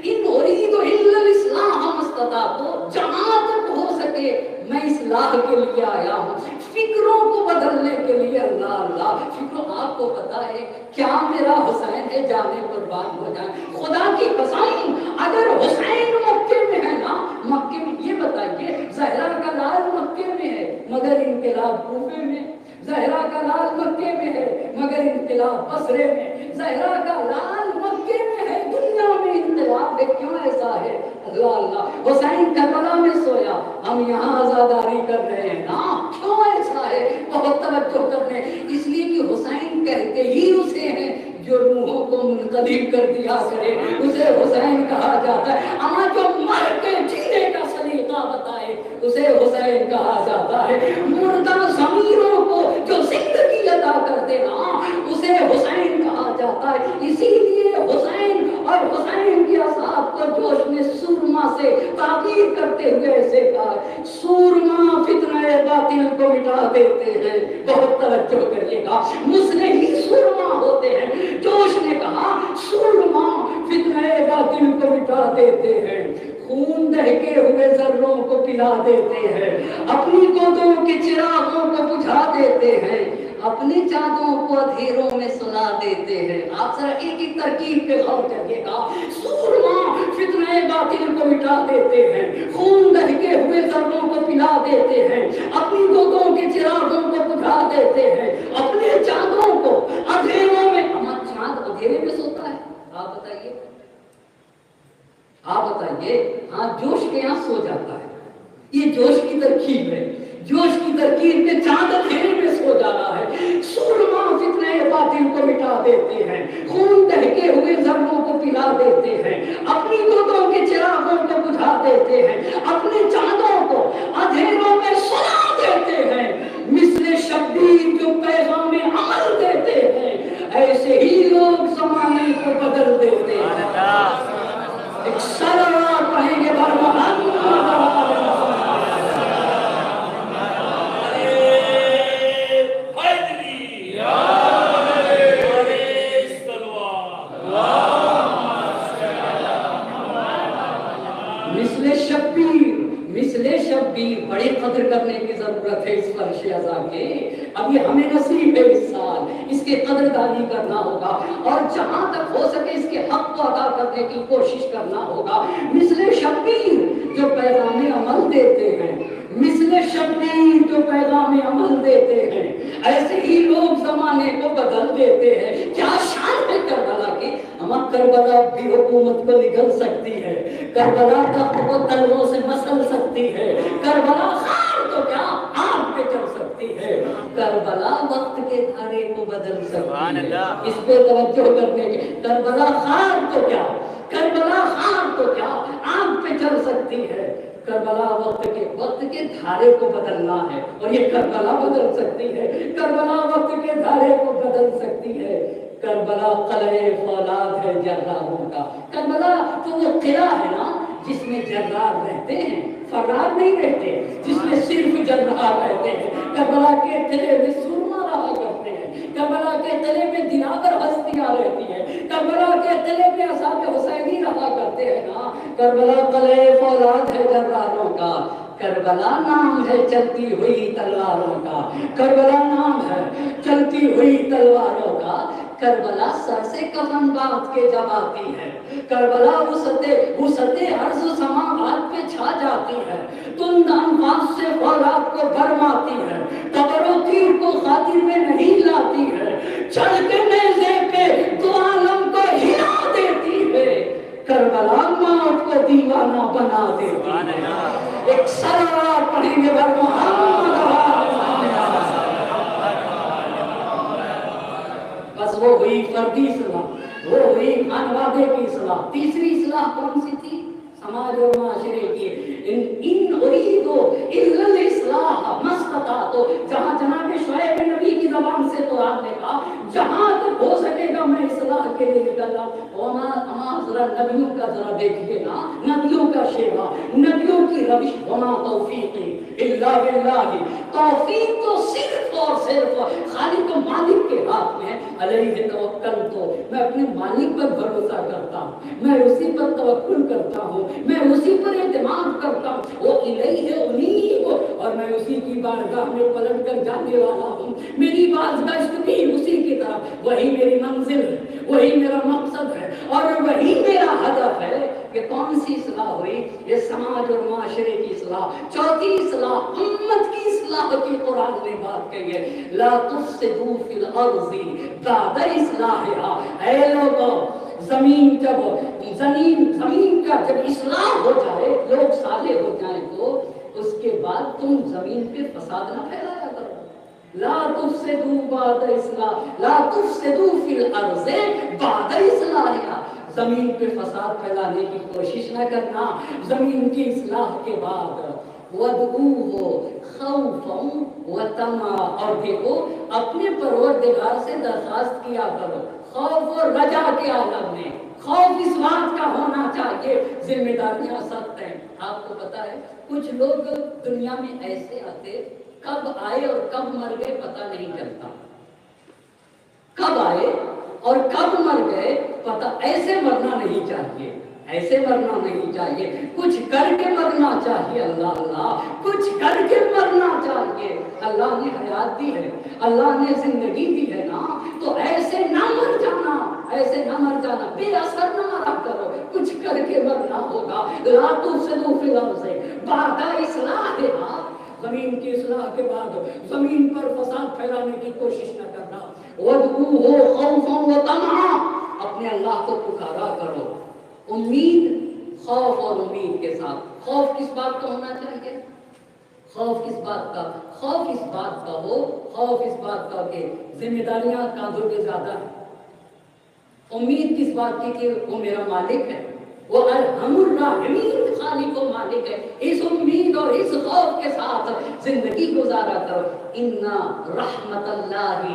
ان اريد الا الاصلاح ما استطعت، جہاں تک ہو سکے میں اصلاح کے لیے آیا ہوں، فکروں کو بدلنے کے لیے۔ اللہ اللہ، فکروں، آپ کو پتا ہے کیا میرا حسین ہے جانے قربان ہو جائے، خدا کی قسم اگر حسین مکے میں ہے نا، مکے میں، یہ بتائیے زہرا کا لال مکے میں ہے مگر انقلاب کوفے میں، زہرا کا لال مکے میں ہے مگر انقلاب بصرے میں، زہرا کا لال مکے میں ہے دنیا میں انقلاب ہے، کیوں ایسا ہے؟ اللہ اللہ، حسین کربلا میں سویا، ہم یہاں آزاداری کر رہے ہیں نا، کیوں ایسا ہے؟ بہت توجہ کرنے، اس لیے کہ حسین کہتے ہی اسے ہیں جو روحوں کو منقلب کر دیا کرے، اسے حسین کہا جاتا ہے، اما جو مر کے جینے کا سلیقہ بتائے اسے حسین کہا جاتا ہے، مردہ ضمیروں کو جو زندگی عطا کر دینا اسے حسین کہا جاتا ہے۔ اسی لیے حسین اور حسین کے اصحاب کو جوش میں سورما سے تعبیر کرتے ہوئے ایسے کہا، سورما فتنہ باطل کو مٹا دیتے ہیں۔ بہت توجہ کریے گا، مسلم ہی سورما ہوتے ہیں، جوش نے کہا سورما فتنہ باطل کو مٹا دیتے ہیں، خون دہکے ہوئے ذروں کو پلا دیتے ہیں، اپنی گودوں کے چراغوں کو بجھا دیتے ہیں، اپنی چاندوں کو اندھیروں میں سلا دیتے ہیں۔ آپ ذرا ایک ایک ترکیب پہ غور کریے گا، سورما فتنہ باطل کو مٹا دیتے ہیں، خون دہکے ہوئے ذروں کو پلا دیتے ہیں، اپنی گودوں کے چراغوں کو بجھا دیتے ہیں، اپنے چاندوں کو اندھیروں میں، چاند اندھیرے میں سوتا ہے؟ آپ بتائیے، آپ بتائیے، ہاں جوش کے یہاں سو جاتا ہے، یہ جوش کی ترکیب ہے، جوش کی ترکیب میں چاند اندھیرے میں سو جانا ہے، سورما فتنہ باطل کو مٹا دیتے ہیں، خون بہکے ہوئے ذروں کو پلا دیتے ہیں، اپنی دودھوں کے چراغوں کو بجھا دیتے ہیں، اپنے چاندوں کو اندھیروں میں سلا دیتے ہیں، مثل شبیر جو پیغام عمل دیتے ہیں، ایسے ہی لوگ زمانے کو بدل دیتے ہیں۔ ایک سلوات پڑھیں گے بر محمد شبیر بڑی قدر کرنے کی ضرورت ہے اس فرش ازاں کے۔ اب یہ ہمیں نصیب ہے اس سال، اس کے قدردانی کرنا ہوگا اور جہاں تک ہو سکے اس کے حق کو ادا کرنے کی کوشش کرنا ہوگا۔ مثل شبیر جو پیغام عمل دیتے ہیں، مثل شبیر جو پیغام عمل دیتے ہیں، ایسے ہی لوگ زمانے کو بدل دیتے ہیں۔ کیا شان ہے کربلا کی! ہمیں کربلا بھی حکومت کو نگل سکتی ہے، کربلا تخت کو تلووں سے مسل سکتی ہے، کربلا خار تو کیا آگ پہ چل سکتی ہے، کربلا وقت کے دھارے کو بدل سکتی ہے۔ اس پہ توجہ کرنے کے، کربلا خار تو کیا، کربلا خار تو کیا آگ پہ چل سکتی ہے، کربلا وقت کے دھارے کو بدلنا ہے، اور یہ کربلا بدل سکتی ہے، کربلا وقت کے دھارے کو بدل سکتی ہے۔ کربلا قلعہ فولاد ہے جراروں کا۔ کربلا تو وہ قلعہ ہے نا جس میں جرار رہتے ہیں، فرار نہیں رہتے، جس میں صرف جرار رہتے ہیں۔ کربلا کے قلعے میں سرما رہا کرتے ہیں، کربلا کے قلعے میں دلاور ہستیاں رہتی ہیں، کربلا کے قلعے میں اصحاب حسینی رہا کرتے ہیں نا۔ کربلا قلعہ فولاد ہے جراروں کا، کربلا نام ہے چلتی ہوئی تلواروں کا، کربلا نام ہے چلتی ہوئی تلواروں کا۔ کربلا سر سے کفن باندھ کے جب آتی ہے، کربلا وسعت عرض و سماوات پہ چھا جاتی ہے، تند انفاس سے فولاد کو بھرماتی ہے، قبر و تیر کو خاطر میں نہیں لاتی ہے، چڑھ کے نیزے پہ دو عالم کو ہلا دیتی ہے، کربلا موت کو دیوانہ بنا دیتی ہے۔ ایک سلوات پڑھیں گے بر محمد۔ بس وہ ہوئی فردی اصلاح، وہ ہوئی خانوادے کی اصلاح۔ تیسری اصلاح کون سی تھی؟ سماج اور معاشرے کی۔ ان اريد الا الاصلاح ما استطعت، جہاں جناب شعیب نبی کی زبان سے تو آپ نے کہا جہاں تک ہو سکے گا میں اصلاح کے لیے نکلا۔ وما ذرا نبیوں کا ذرا دیکھیے نا، نبیوں کا شیوا، نبیوں کی روش۔ وما توفیقی الا باللہ، توفیق تو صرف اور صرف خالق و مالک کے ہاتھ میں۔ علیہ توکل، تو میں اپنے مالک پر بھروسہ کرتا ہوں، میں اسی پر توکل کرتا ہوں، میں اسی پر اعتماد کرتا ہوں۔ وہ الیہ انیب، اور میں اسی کی بارگاہ میں پلٹ کر جانے والا ہوں۔ میری بازگشت بھی اسی کی طرف، وہی میری منزل ہے، وہی میرا مقصد ہے، اور وہی میرا ہدف ہے۔ کہ کون سی اصلاح ہوئی؟ یہ سماج اور معاشرے کی اصلاح۔ چوتھی اصلاح امت کی اصلاح کی قرآن نے بات کہی ہے، لا تفسدوا فی الارض بعد اصلاحها۔ اے لوگوں، زمین کا جب اصلاح ہو جائے، لوگ صالح ہو جائیں، تو اس کے بعد تم زمین پہ فساد نہ پھیلایا کرو۔ لا تفسدوا بعد اصلاح، لا تفسدوا فی الارض بعد اصلاحها۔ زمین پہ فساد پھیلانے کی کوشش نہ کرنا زمین کی اصلاح کے بعد۔ وَادْعُوهُ خَوْفًا وَطَمَعًا، اور دیکھو اپنے پروردگار سے درخواست کیا کرو خوف اور رجا کے عالم میں۔ خوف اس بات کا ہونا چاہیے، ذمہ داریاں سخت ہیں۔ آپ کو پتا ہے کچھ لوگ دنیا میں ایسے آتے، کب آئے اور کب مر گئے پتہ نہیں چلتا، کب آئے اور کب مر گئے پتہ۔ ایسے مرنا نہیں چاہیے، ایسے مرنا نہیں چاہیے، کچھ کر کے مرنا چاہیے۔ اللہ اللہ، کچھ کر کے مرنا چاہیے۔ اللہ نے حیات دی ہے، اللہ نے زندگی دی ہے نا، تو ایسے نہ مر جانا، ایسے نہ مر جانا، بے اثر نہ مرا کرو، کچھ کر کے مرنا ہوگا۔ لا تفسدوا فی الارض بعد اصلاحها، زمین کی اصلاح کے بعد زمین پر فساد پھیلانے کی کوشش نہ کرنا۔ وَادْعُوهُ خَوْفًا وَطَمَعًا، اپنے اللہ کو پکارا کرو، امید، خوف اور امید کے ساتھ۔ خوف کس بات کا ہونا چاہیے؟ خوف کس بات کا؟ خوف اس بات کا ہو، خوف اس بات کا کہ ذمہ داریاں کاندھوں پہ زیادہ ہیں، امید کس بات کی کہ وہ میرا مالک ہے، وہ ارحم الراحمین خالق و مالک ہے۔ اس امید اور اس خوف کے ساتھ زندگی گزارا کرو۔ ان رحمت اللہ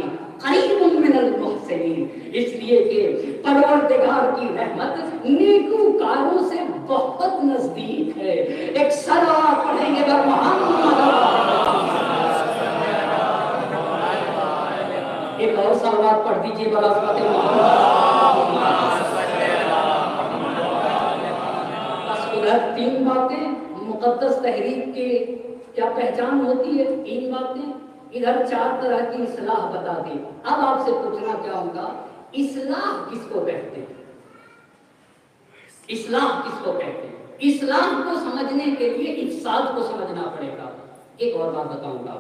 قریب من المحسنین، اس لیے کہ پروردگار کی رحمت نیکوکاروں سے بہت نزدیک ہے۔ ایک صلوات پڑھیں گے بر محمد، ایک اور صلوات پڑھ دیجیے بر عظمت محمد۔ تین باتیں مقدس تحریک کے کیا پہچان ہوتی ہے، تین باتیں ادھر چار طرح کی اصلاح بتا دی۔ اب آپ سے پوچھنا کیا ہوگا، اصلاح کس کو کہتے ہیں؟ اصلاح کس کو کہتے ہیں؟ اصلاح کو سمجھنے کے لیے افساد کو سمجھنا پڑے گا۔ ایک اور بات بتاؤں گا،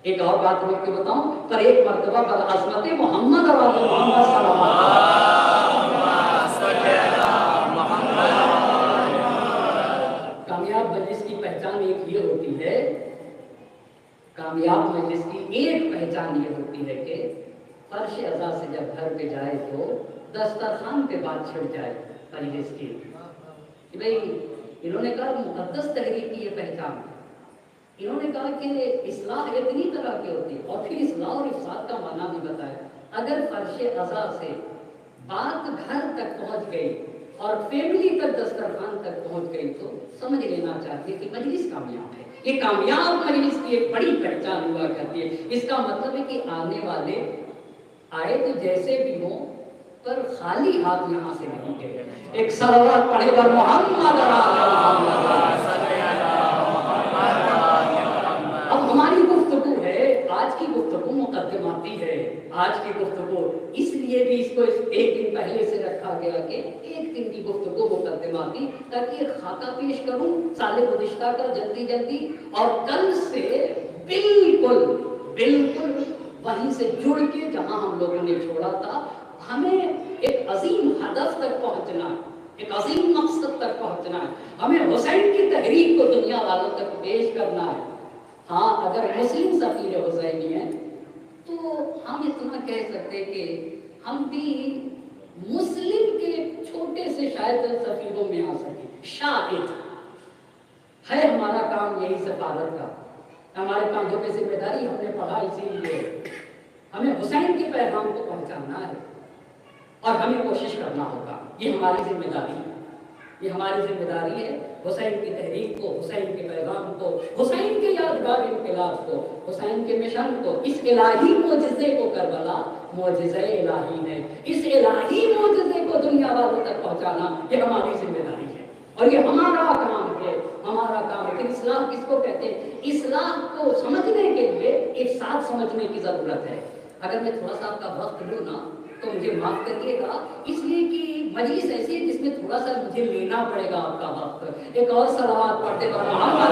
ایک اور بات روک کے بتاؤں، پر ایک مرتبہ بر عظمت محمد اور آل محمد صلی اللہ علیہ وسلم۔ کامیاب مجلس کی پہچان ایک یہ ہوتی ہے، کامیاب مجلس کی ایک پہچان یہ ہوتی ہے کہ فرش عزا سے جب گھر پہ جائے تو دسترخوان پہ بات چھڑ جائے مجلس کی کہ بھئی انہوں نے کہا مقدس تحریک کی یہ پہچان، انہوں نے کہا کہ اصلاح اتنی طرح کی ہوتی ہے، اور پھر اصلاح اور افساد کا معنی بھی بتایا۔ اگر فرش عزا سے بات گھر تک پہنچ گئی اور فیملی تک دسترخوان تک پہنچ گئی تو سمجھ لینا چاہیے کہ مجلس کامیاب ہے۔ یہ کامیاب مجلس کی ایک بڑی پہچان ہوا کرتی ہے۔ اس کا مطلب ہے کہ آنے والے آئے تو جیسے بھی ہوں پر خالی ہاتھ یہاں سے نہیں گئے۔ ایک صلوات پڑھے گا محمد۔ اب ہماری گفتگو ہے، آج کی گفتگو مقدماتی ہے، آج کی گفتگو اس لیے بھی اس کو ایک دن پہلے سے رکھا گیا کہ ایک دن کی گفتگو مقدماتی، تاکہ ایک خاکہ پیش کروں سال گزشتہ کا جلدی جلدی، اور کل سے بالکل وہیں سے جڑ کے جہاں ہم لوگوں نے چھوڑا تھا، ہمیں ایک عظیم ہدف تک پہنچنا ہے، ایک عظیم مقصد تک پہنچنا ہے، ہمیں حسین کی تحریک کو دنیا والوں تک پیش کرنا ہے۔ ہاں اگر مسلم سفیر حسینی ہیں تو ہم اتنا کہہ سکتے کہ ہم بھی مسلم کے چھوٹے سے شاید سفیروں میں آ سکیں، شاید ہے ہمارا کام یہی سفارت کا، ہمارے کاندھوں پہ ذمہ داری، ہم نے پڑھا اسی لیے ہمیں حسین کے پیغام کو پہنچانا ہے اور ہمیں کوشش کرنا ہوگا، یہ ہماری ذمہ داری ہے، یہ ہماری ذمہ داری ہے۔ حسین کی تحریک کو، حسین کے پیغام کو، حسین کے یادگار انقلاب کو، حسین کے مشن کو، اس الہی معجزے کو، کربلا معجزہ الہی ہے، اس الہی معجزے کو دنیا والوں تک پہنچانا یہ ہماری ذمہ داری ہے اور یہ ہمارا کام ہے، ہمارا کام ہے۔ کہ اصلاح کس کو کہتے ہیں؟ اصلاح کو سمجھنے کے لیے افساد سمجھنے کی ضرورت ہے۔ اگر میں تھوڑا سا آپ کا وقت لوں نا تو مجھے معاف کریے گا، اس لیے کہ مجلس ایسی ہے جس میں تھوڑا سا مجھے لینا پڑے گا آپ کا وقت۔ ایک اور صلوات پڑھتے ہیں محمد۔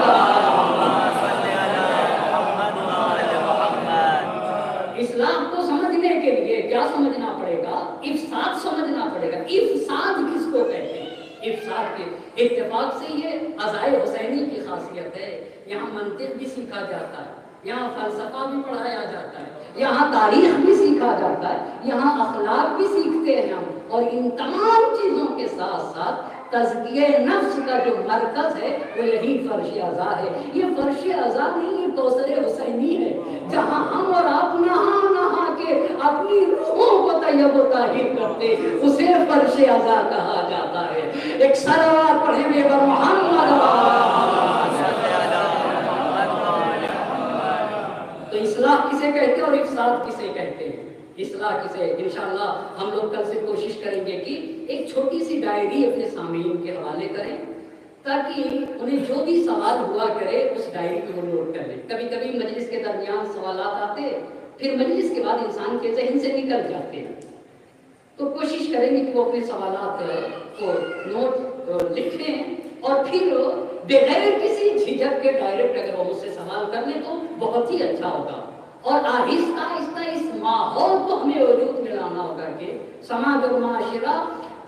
اسلام کو سمجھنے کے لیے کیا سمجھنا پڑے گا؟ افساد سمجھنا پڑے گا۔ افساد کس کو کہتے ہیں؟ افساد کے اتفاق سے یہ عزائے حسینی کی خاصیت ہے، یہاں منطق بھی سیکھا جاتا ہے، یہاں فلسفہ بھی پڑھایا جاتا ہے، یہاں تاریخ بھی سیکھا جاتا ہے، یہاں اخلاق بھی سیکھتے ہیں ہم، اور ان تمام چیزوں کے ساتھ ساتھ تزکیہ نفس کا جو مرکز ہے وہ یہی فرش عزا ہے۔ یہ فرش عزا نہیں، یہ کوثر حسینی ہے، جہاں ہم اور آپ نہا کے اپنی روحوں کو طیب و طاہر کرتے، اسے فرش عزا کہا جاتا ہے۔ ایک صلوات پڑھیں گے بر محمد۔ تو اصلاح کسے کہتے ہیں اور افساد کسے کہتے ہیں؟ اصلاح کسے؟ انشاءاللہ ہم لوگ کل سے کوشش کریں گے کہ ایک چھوٹی سی ڈائری اپنے سامعین کے حوالے کریں، تاکہ انہیں جو بھی سوال ہوا کرے اس ڈائری کو وہ نوٹ کر لیں۔ کبھی کبھی مجلس کے درمیان سوالات آتے، پھر مجلس کے بعد انسان کے ذہن سے نکل جاتے ہیں، تو کوشش کریں گے کہ وہ اپنے سوالات کو نوٹ لکھیں، اور پھر بغیر کسی جھجک کے ڈائریکٹ اگر وہ مجھ سے سوال کر لیں تو بہت ہی اچھا ہوگا۔ اور آہستہ آہستہ اس ماحول کو ہمیں وجود میں لانا ہوگا کہ سماج اور معاشرہ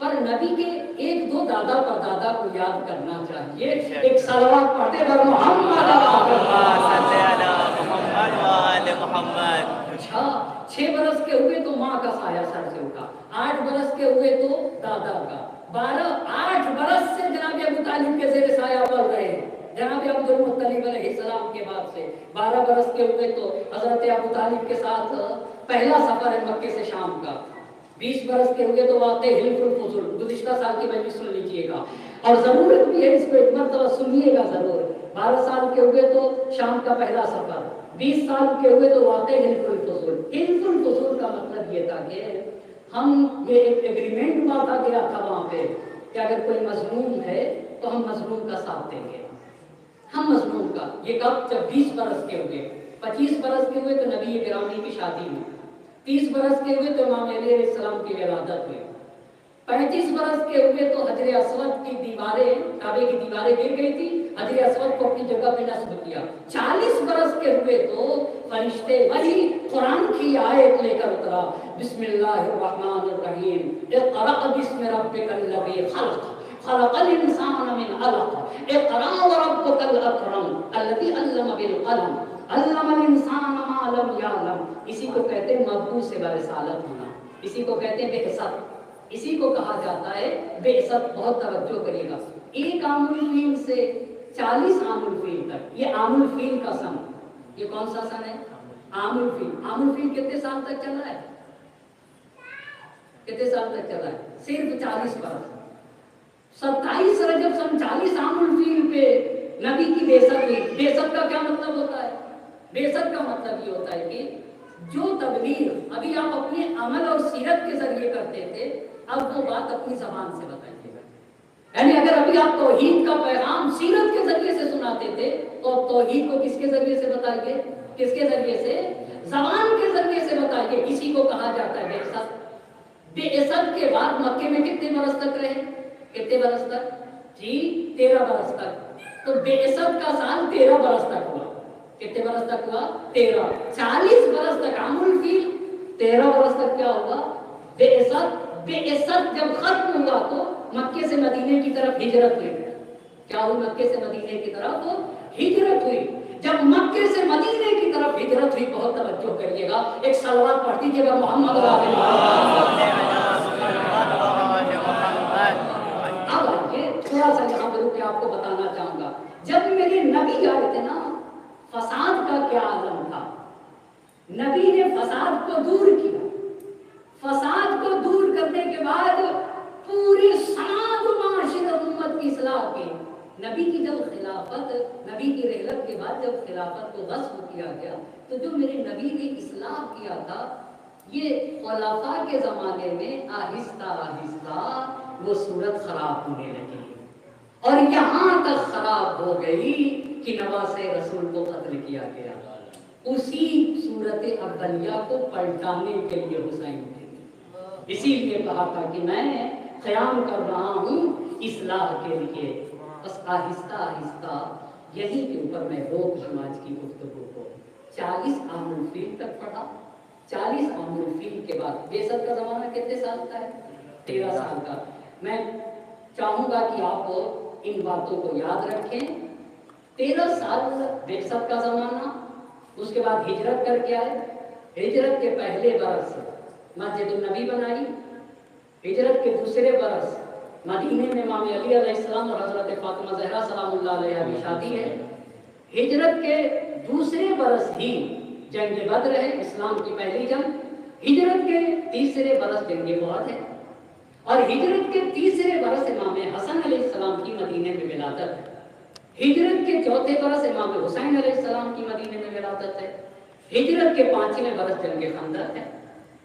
پر نبی کے ایک دو دادا پر دادا کو یاد کرنا چاہیے. ایک صلوات پڑھتے پر محمد
صلی اللہ محمد وآل محمد.
اچھا 6 برس کے ہوئے تو ماں کا سایہ سر سے اٹھا, 8 برس کے ہوئے تو دادا کا, 8 برس سے جناب ابو طالب کے زیر سایہ پڑ رہے ہیں. جناب عبد المطلب علیہ السلام کے بعد سے 12 برس کے ہوئے تو حضرت ابو طالب کے ساتھ پہلا سفر ہے مکے سے شام کا. 20 برس کے ہوئے تو واقع حلف الفضل, گزشتہ سال کی مجلس سن لیجیے گا اور ضرورت بھی ہے اس کو ایک مرتبہ سنیے گا ضرور. 12 سال کے ہوئے تو شام کا پہلا سفر, 20 سال کے ہوئے تو واقع حلف الفضل. حلف الفضل کا مطلب یہ تھا کہ ہم یہ ایک ایگریمنٹ باندھا گیا تھا وہاں پہ کہ اگر کوئی مظلوم ہے تو ہم مظلوم کا ساتھ دیں گے, ہم مظلوم کا. یہ کب؟ جب 20 برس کے ہوئے. 25 برس کے ہوئے تو نبی گرامی کی شادی ہوئی. 30 برس کے ہوئے تو امام علی علیہ السلام کی ولادت ہوئی. 35 برس کے ہوئے تو حجر اسود کی دیواریں, کعبے کی دیواریں گر گئی تھی, حجر اسود کو اپنی جگہ پہ نصب کیا. 40 برس کے ہوئے تو فرشتے وہی قرآن کی آیت لے کر اترا, بسم اللہ الرحمن الرحیم, اقرأ بسم ربک الذی خلق, خلق الانسان من علق, اقرأ وربک الاکرم الذی علم بالقلم, علم الانسان ما لم یعلم. اسی کو کہتے ہیں مبعوث برسالت ہونا, اسی کو کہتے ہیں بعثت, اسی کو کہا جاتا ہے بعثت. بہت توجہ کریے گا. ایک عام الفیل سے 40 عام الفیل تک, یہ عام الفیل کا سن. یہ کون سا سن ہے؟ عام الفیل. عام الفیل کتنے سال تک چل رہا ہے؟ کتنے سال تک چل رہا ہے؟ صرف 40 برس. 27 رجب سن 40 عام الفیل پہ نبی کی بعثت ہوئی. بعثت کا کیا مطلب ہوتا ہے؟ بعثت کا مطلب یہ ہوتا ہے کہ جو تبلیغ ابھی آپ اپنے عمل اور سیرت کے ذریعے کرتے تھے, اب وہ بات اپنی زبان سے بتائیے گا. یعنی اگر ابھی آپ توحید کا پیغام سیرت کے ذریعے سے سناتے تھے تو اب توحید کو کس کے ذریعے سے بتائیے؟ کس کے ذریعے سے؟ زبان کے ذریعے سے بتائیے. اسی کو کہا جاتا ہے بعثت. بعثت کے بعد مکے میں کتنے برس تک رہے؟ کتنے برس تک؟ جی 13 برس تک. تو بعثت کا سال 13 برس تک ہوا. کتنے برس تک ہوا؟ 13. 40 برس تک عام الفیل, 13 برس تک کیا ہوا؟ بعثت. بعثت جب ختم ہوا تو مکے سے مدینے کی طرف ہجرت ہوئی. کیا ہوئی؟ مکے سے مدینے کی طرف ہجرت ہوئی. جب مکے سے مدینے کی طرف ہجرت ہوئی, بہت توجہ کریے گا, ایک صلوات پڑھ دیجیے گا محمد. اب آئیے تھوڑا سا یہاں پر رک کے آپ کو بتانا چاہوں گا, جب میرے نبی آئے تھے نا, فساد کا کیا عالم تھا. نبی نے فساد کو دور کیا. فساد کو دور کرنے کے بعد پوری سماج و معاشرت امت کی اصلاح کی. نبی کی جب خلافت, نبی کی رحلت کے بعد جب خلافت کو غصب کیا گیا تو جو میرے نبی نے اصلاح کیا تھا, یہ خلفاء کے زمانے میں آہستہ آہستہ وہ صورت خراب ہونے لگی اور یہاں تک خراب ہو گئی کہ نواسے رسول کو قتل کیا گیا. اسی صورت اولیہ کو پلٹانے کے لیے حسین تھے. اسی لیے کہا تھا کہ میں قیام کر رہا ہوں اصلاح کے لیے. بس آہستہ آہستہ یہیں کے اوپر میں روک دوں آج کی گفتگو کو. 40 عام الفیل تک پڑھا. 40 عام الفیل کے بعد بعثت کا زمانہ کتنے سال کا ہے؟ 13 سال کا. میں چاہوں گا کہ آپ ان باتوں کو یاد رکھیں. 13 سال بعثت کا زمانہ, اس کے بعد ہجرت کر کے آئے. ہجرت کے پہلے برس مسجد النبی بنائی. ہجرت کے دوسرے برس مدینے میں امام علی علیہ السلام اور حضرت فاطمہ زہرا سلام اللہ علیہا کی شادی ہے. ہجرت کے دوسرے برس ہی جنگ بدر ہے, اسلام کی پہلی جنگ. ہجرت کے تیسرے برس جنگ احد ہے اور ہجرت کے تیسرے برس امام حسن علیہ السلام کی مدینے میں ولادت ہے. ہجرت کے چوتھے برس امام حسین علیہ السلام کی مدینے میں ولادت ہے. ہجرت کے 5ویں برس جنگ خندق ہے.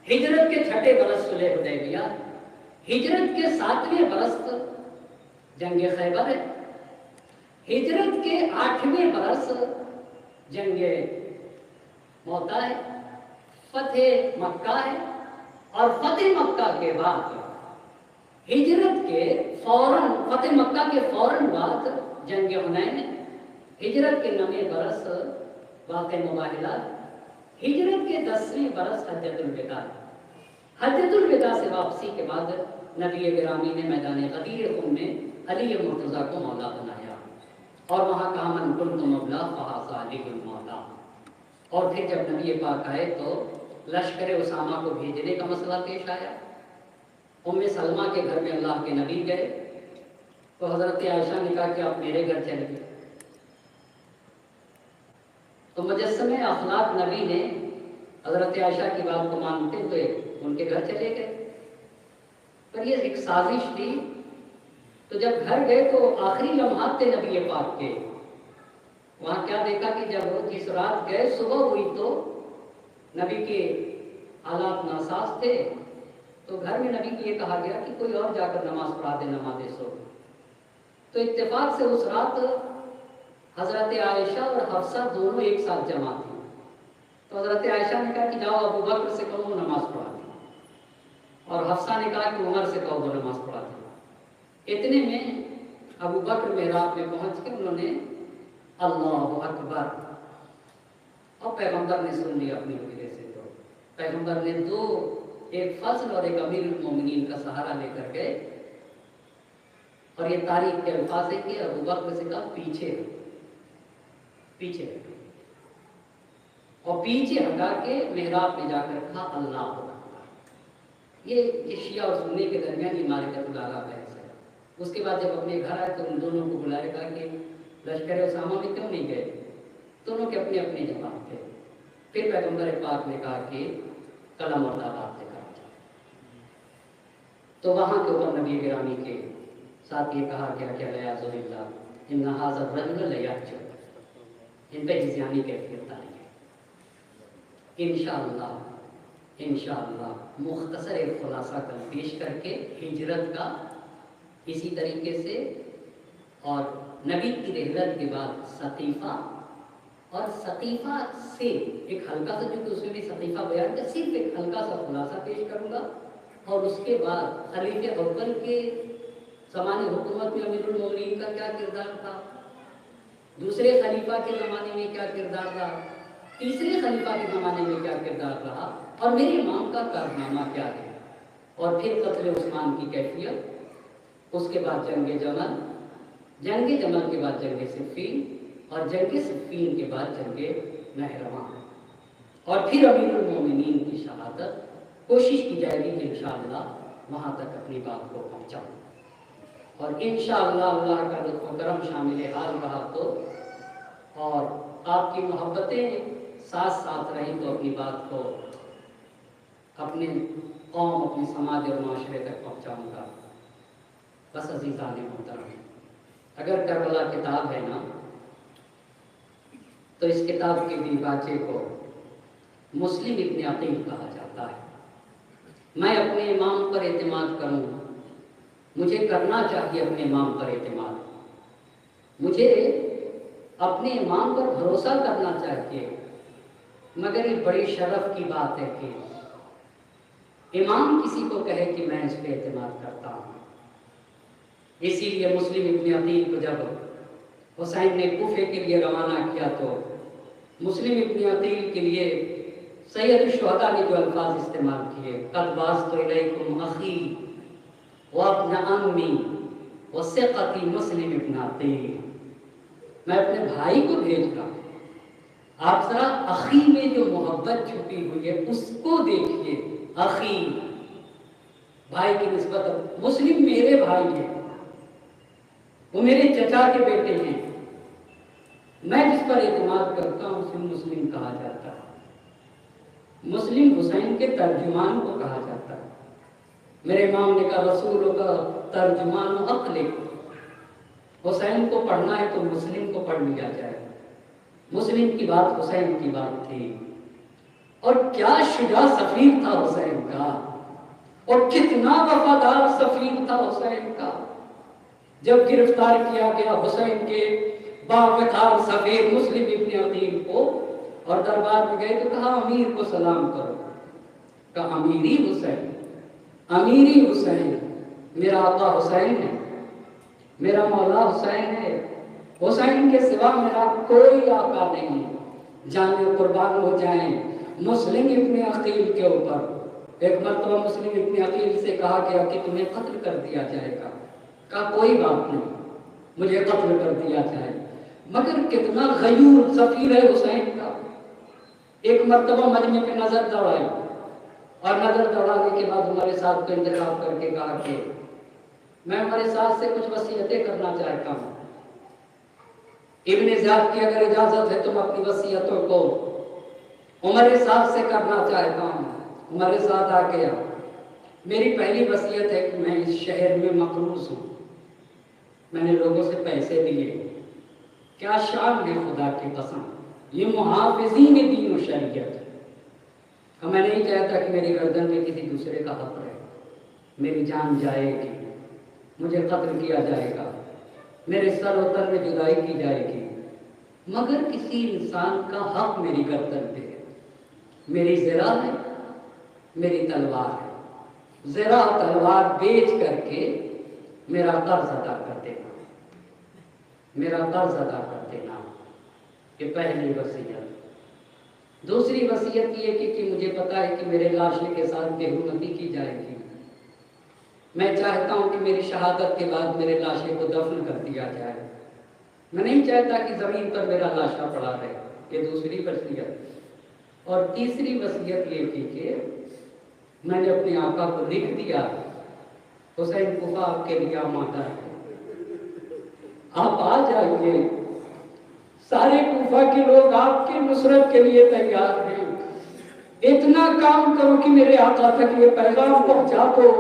ہجرت کے 6ٹھے برس صلح حدیبیہ. ہجرت کے 7ویں برس جنگ خیبر ہے. ہجرت کے 8ویں برس جنگ موتا ہے. فتح مکہ ہے اور فتح مکہ کے بعد ہجرت کے فوراً, فتح مکہ کے فوراً بعد جنگ حنین ہے. ہجرت کے 9ویں برس واقع مباحلات. ہجرت کے 10ویں برس حجۃ الوداع. حجۃ الوداع سے واپسی کے بعد نبی گرامی نے میدان غدیر خم میں علی مرتضیٰ کو مولا بنایا اور وہاں کہا من کنت مولا فہذا علی المولا. اور پھر جب نبی پاک آئے تو لشکر اسامہ کو بھیجنے کا مسئلہ پیش آیا. ام سلمہ کے گھر میں اللہ کے نبی گئے تو حضرت عائشہ نے کہا کہ آپ میرے گھر چلیے. تو مجسمہ اخلاق نبی نے حضرت عائشہ کی بات کو مانتے ہوئے ان کے گھر چلے گئے. پر یہ ایک سازش تھی. تو جب گھر گئے تو آخری لمحات تھے نبی پاک کے. وہاں کیا دیکھا کہ جب جس رات گئے صبح ہوئی تو نبی کے حالات ناساز تھے. تو گھر میں نبی کو یہ کہا گیا کہ کوئی اور جا کر نماز پڑھا دے نماز سو. تو اتفاق سے اس رات حضرت عائشہ اور حفصہ دونوں ایک ساتھ جمع تھیں. تو حضرت عائشہ نے کہا کہ جاؤ ابو بکر سے کہو وہ نماز پڑھا دیں، اور حفصہ نے کہا کہ عمر سے کہو وہ نماز پڑھا دیں. اتنے میں ابو بکر محراب میں پہنچ کے انہوں نے اللہ اکبر، اور پیغمبر نے سن لیا اپنی وجہ سے. تو پیغمبر نے دو، ایک فضل اور ایک امیر المومنین کا سہارا لے کر گئے، اور یہ تاریخ کے الفاظ ہے کہ ابو بکر سے کہا پیچھے پیچھے، اور پیچھے ہٹا کے محراب میں جا کر کہا اللہ اکبر. یہ شیعہ اور سنی کے درمیان یہ معرکۃ الاعلیٰ بحث ہے. اس کے بعد جب اپنے گھر آئے تو ان دونوں کو بلائے گا کہ لشکر اسامہ میں کیوں نہیں گئے. دونوں کے اپنے اپنے جواب تھے. پھر پیغمبر پاک نے کہا کہ قلم اور دعوات لے کر جائے. تو وہاں کے اوپر نبی گرامی کے ساتھ یہ کہا گیا کہ علیہ اللہ ان ھذا الرجل لیحج، ان پہ ہذیانی کیفیت آئی ہے. انشاءاللہ مختصر ایک خلاصہ کل پیش کر کے ہجرت کا اسی طریقے سے، اور نبی کی رحلت کے بعد ثقیفہ، اور ثقیفہ سے ایک ہلکا سا، جو کہ اس میں بھی ثقیفہ بیان کا صرف ایک ہلکا سا خلاصہ پیش کروں گا. اور اس کے بعد خلیفہ اول کے زمانے حکومت میں امیر المومنین کا کیا کردار تھا، دوسرے خلیفہ کے زمانے میں کیا کردار رہا، تیسرے خلیفہ کے زمانے میں کیا کردار رہا، اور میرے امام کا کارنامہ کیا ہے، اور پھر قتل عثمان کی کیفیت. اس کے بعد جنگ جمل، جنگ جمل کے بعد جنگ صفین، اور جنگ صفین کے بعد جنگ نہروان، اور پھر امیر المومنین کی شہادت. کوشش کی جائے گی کہ انشاءاللہ وہاں تک اپنی بات کو پہنچاؤں، اور انشاءاللہ اللہ کا لطف و کرم شامل حال رہا تو، اور آپ کی محبتیں ساتھ ساتھ رہیں تو اپنی بات کو اپنے قوم، اپنے سماج اور معاشرے تک پہنچاؤں گا. بس عزیزان محترم، اگر کربلا کتاب ہے نا، تو اس کتاب کے دیباچے کو مسلم ابن عقیل کہا جاتا ہے. میں اپنے امام پر اعتماد کروں، مجھے کرنا چاہیے اپنے امام پر اعتماد، مجھے اپنے امام پر بھروسہ کرنا چاہیے. مگر یہ بڑی شرف کی بات ہے کہ امام کسی کو کہے کہ میں اس پہ اعتماد کرتا ہوں. اسی لیے مسلم ابن عقیل کو جب حسین نے کوفے کے لیے روانہ کیا تو مسلم ابن عقیل کے لیے سید الشہداء نے جو الفاظ استعمال کیے، قد باسط الیکم اخی وابن امی وثقتی مسلم ابن عقیل، میں اپنے بھائی کو بھیج رہا ہوں. آپ ذرا اخی میں جو محبت چھپی ہوئی ہے اس کو دیکھیے. اخی، بھائی کی نسبت، مسلم میرے بھائی ہیں، وہ میرے چچا کے بیٹے ہیں، میں جس پر اعتماد کرتا ہوں اسے مسلم کہا جاتا ہے. مسلم حسین کے ترجمان کو کہا جاتا ہے. میرے امام نے کہا رسولوں کا ترجمان عقل، حسین کو پڑھنا ہے تو مسلم کو پڑھ لیا جائے. مسلم کی بات حسین کی بات تھی، اور کیا شجاع سفیر تھا حسین کا، اور کتنا وفادار سفیر تھا حسین کا. جب گرفتار کیا گیا حسین کے باوقار سفیر مسلم ابن عقیل کو، اور دربار میں گئے تو کہا امیر کو سلام کرو. کہا امیری حسین، امیری حسین، میرا آقا حسین ہے، میرا مولا حسین ہے، حسین کے سوا میرا کوئی آقا نہیں. جانے قربان ہو جائیں مسلم ابن عقیل کے اوپر. ایک مرتبہ مسلم ابن عقیل سے کہا گیا کہ تمہیں قتل کر دیا جائے گا. کہا کوئی بات نہیں، مجھے قتل کر دیا جائے. مگر کتنا غیور سفیر ہے حسین کا. ایک مرتبہ مجمع پہ نظر دوڑائی اور نظر دوڑانے کے بعد ہمارے ساتھ کو انتخاب کر کے کہا کہ میں ہمارے ساتھ سے کچھ وصیتیں کرنا چاہتا ہوں. ابن زیاد کی اگر اجازت ہے تو میں اپنی وصیتوں کو عمر ساتھ سے کرنا چاہتا ہوں. عمر ساتھ آ گیا. میری پہلی وصیت ہے کہ میں اس شہر میں مقروض ہوں، میں نے لوگوں سے پیسے لیے. کیا شان ہے خدا کی قسم، یہ محافظین دین و شریعت ہے. میں نہیں چاہتا کہ میری گردن میں کسی دوسرے کا حق رہے. میری جان جائے گی، مجھے قتل کیا جائے گا، میرے سر و تن میں جدائی کی جائے گی، مگر کسی انسان کا حق میری گردن پہ ہے. میری زرہ ہے، میری تلوار ہے. زرہ تلوار بیچ کر کے میرا قرض ادا کر دینا، میرا قرض ادا کر دینا. یہ پہلی وصیت. دوسری وصیت یہ کہ مجھے پتا ہے کہ میرے لاشے کے ساتھ بے حرمتی کی جائے گی. میں چاہتا ہوں کہ میری شہادت کے بعد میرے لاشے کو دفن کر دیا جائے. میں نہیں چاہتا کہ زمین پر میرا لاشا پڑا رہے. یہ دوسری وصیت. اور تیسری وصیت یہ تھی کہ میں نے اپنے آقا کو لکھ دیا حسین کوفہ آپ کے لیے آمادہ ہے، آپ آ جائیے. سارے کوفہ کے لوگ آپ کی نصرت کے لیے تیار ہیں. اتنا کام کرو کہ میرے آقا تک یہ پیغام پہنچا دو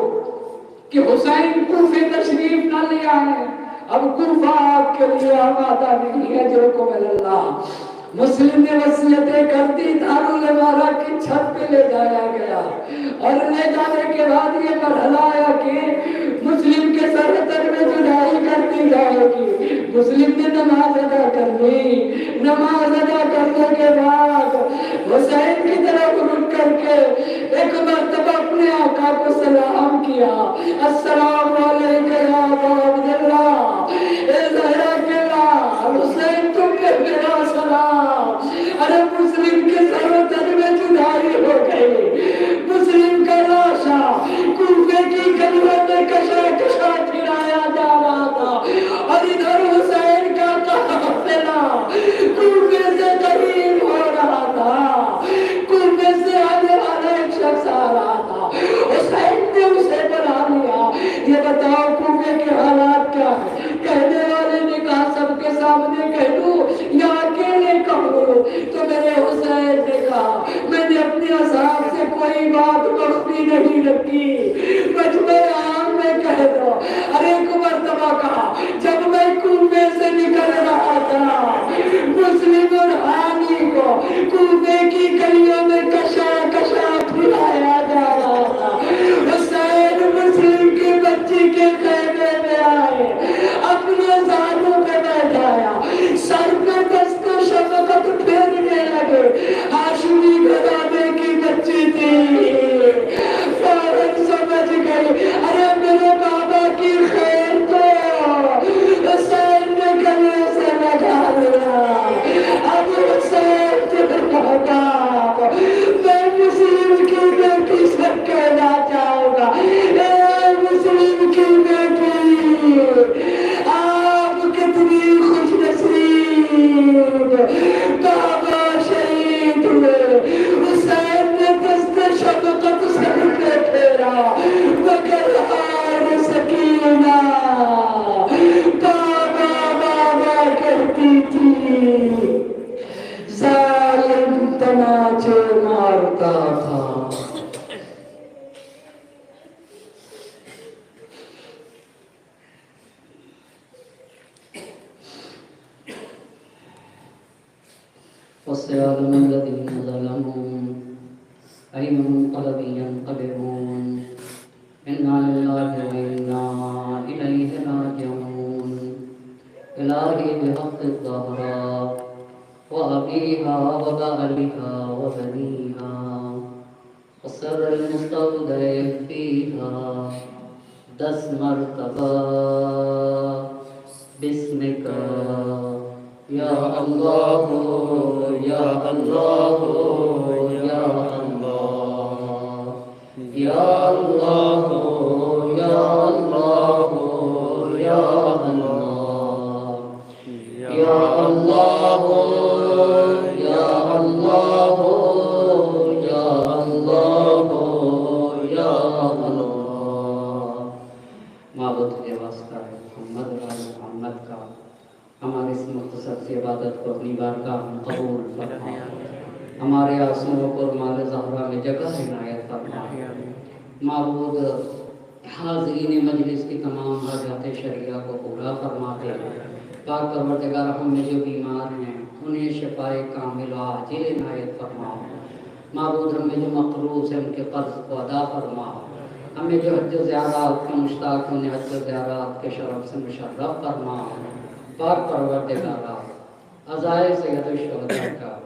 کہ حسین کوفے تشریف نہ لے آئے، اب کوفہ آپ کے لیے آمادہ نہیں ہے. جو کو اللہ مسلم نے وصیتیں کر دی. دارالعمارہ کی چھت پہ لے جایا گیا اور لے جانے کے بعد یہ مرحلہ آیا کہ مسلم کے سر تر میں جدائی کر دی جائے گی. مسلم نے نماز ادا کر لی. نماز ادا کرنے کے بعد حسین کی طرف رک کر کے ایک مرتبہ اپنے آقا کو سلام کیا. السلام علیکم یا ابا عبداللہ، اے زہرا کے لال حسین تم نے میرا سلام. ارے مسلم کے سر و تن میں جدائی ہو گئی. مسلم کا لاشا کوفے کی گلیوں میں کشا کشا پھرایا جا رہا تھا اور ادھر حسین کا قافلہ کوفے سے قریب ہو رہا تھا. کوفے سے آنے والا ایک شخص آ رہا تھا. حسین نے اسے بلا لیا. یہ بتاؤ کوفے کے حالات کیا ہے؟ کہنے والے نے کہا سب کے سامنے کہہ دوں یا اکیلے کہوں؟ تو میرے حسین نے کہا میں نے اپنے اصحاب سے کوئی بات مخفی نہیں رکھی، مجمع عام میں کہہ دو. ارے ایک مرتبہ کہا جب میں کوفے سے نکل رہا تھا مسلم اور حامی کو کوفے کی گلیوں میں کشا کشا پھرایا جا رہا تھا. حسین مسلم کی بچی کے خیمے میں آئے، اپنے زانوں پہ بیٹھایا، سر پہ دست شفقت پھیرنے لگے. ہاشمی گھرانے کی بچی تھی، فوراً سمجھ گئی ارے میرے بابا کی خیر تو حسین نے گلے سے لگا لیا. اب حسین بابا میں مسلم کی بیٹی سے کہنا چاہوں گا، اے مسلم کی بیٹی آپ کتنی خوش نصیب، بابا شہید ہوئے. حسین نے دست شفقت سر پہ پھیرا مگر ہار سکینہ بابا بابا کہتی تھی. ظالم تماچے مارتا تھا. وَسَيَعْلَمُ الَّذِينَ ظَلَمُوا أَيُّ مُنقَلَبٍ يَنقَلِبُونَ. إِنَّا لِلَّهِ وَإِنَّا إِلَيْهِ رَاجِعُونَ. إِلَٰهِي بِحَقِّ الزَّهْرَاءِ وَأَبِيهَا وَبَعْلِهَا وَبَنِيهَا وَسِرِّ الْمُسْتَوْدَعِ فِيهَا 10 مرتبہ بِسْمِكَ یا اللہ یا اللہ یا اللہ یا اللہ یا اللہ یا اللہ یا اللہ یا اللہ یا اللہ یا اللہ۔ معبود تجھے واسطہ ہے محمد اور آل محمد کا، ہماری اس مختصر سی عبادت کو اپنی بارگاہ میں قبول فرما، ہمارے آنسوؤں کو مال زہرا میں جگہ عنایت فرما۔ معبود حاضرین مجلس کی تمام حاجات شرعیہ کو پورا فرما دے۔ پاک پروردگار ہم میں جو بیمار ہیں انہیں شفائے کامل و عاجل عنایت فرما۔ معبود ہم میں جو مقروض ہیں ان کے قرض کو ادا فرما۔ ہمیں جو حج و زیارات کے مشتاق ہیں انہیں حج و زیارات کے شرف سے مشرف فرما۔ پاک پروردگارا عزائے سید الشہداء کا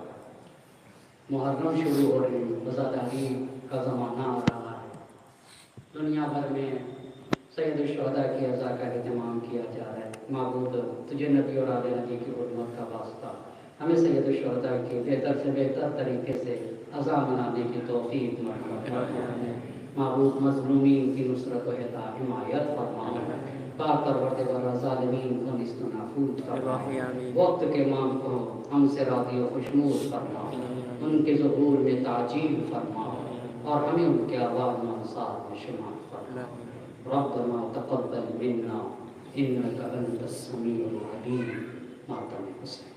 محرم شروع ہو رہی ہے، وزاداری کا زمانہ آ رہا ہے، دنیا بھر میں سید الشہداء کی عزا کا اہتمام کیا جا رہا ہے۔ معبود تجھے نبی اور آل نبی کی خدمت کا واسطہ ہمیں سید الشہداء کی بہتر سے بہتر طریقے سے عزا منانے کی توفیق مرحمت فرما۔ معبود مظلومین کی نصرت و حمایت فرما۔ پاک پروردگار ظالمین کو نیست و نابود فرما۔ وقت کے امام کو ہم سے راضی و خوشنود فرما، ان کے ظہور میں تعجیل فرما اور ہمیں ان کے آواز و انصار میں شمار فرما۔ ربنا تقبل منا انك انت السميع العليم۔ ماتم حسین۔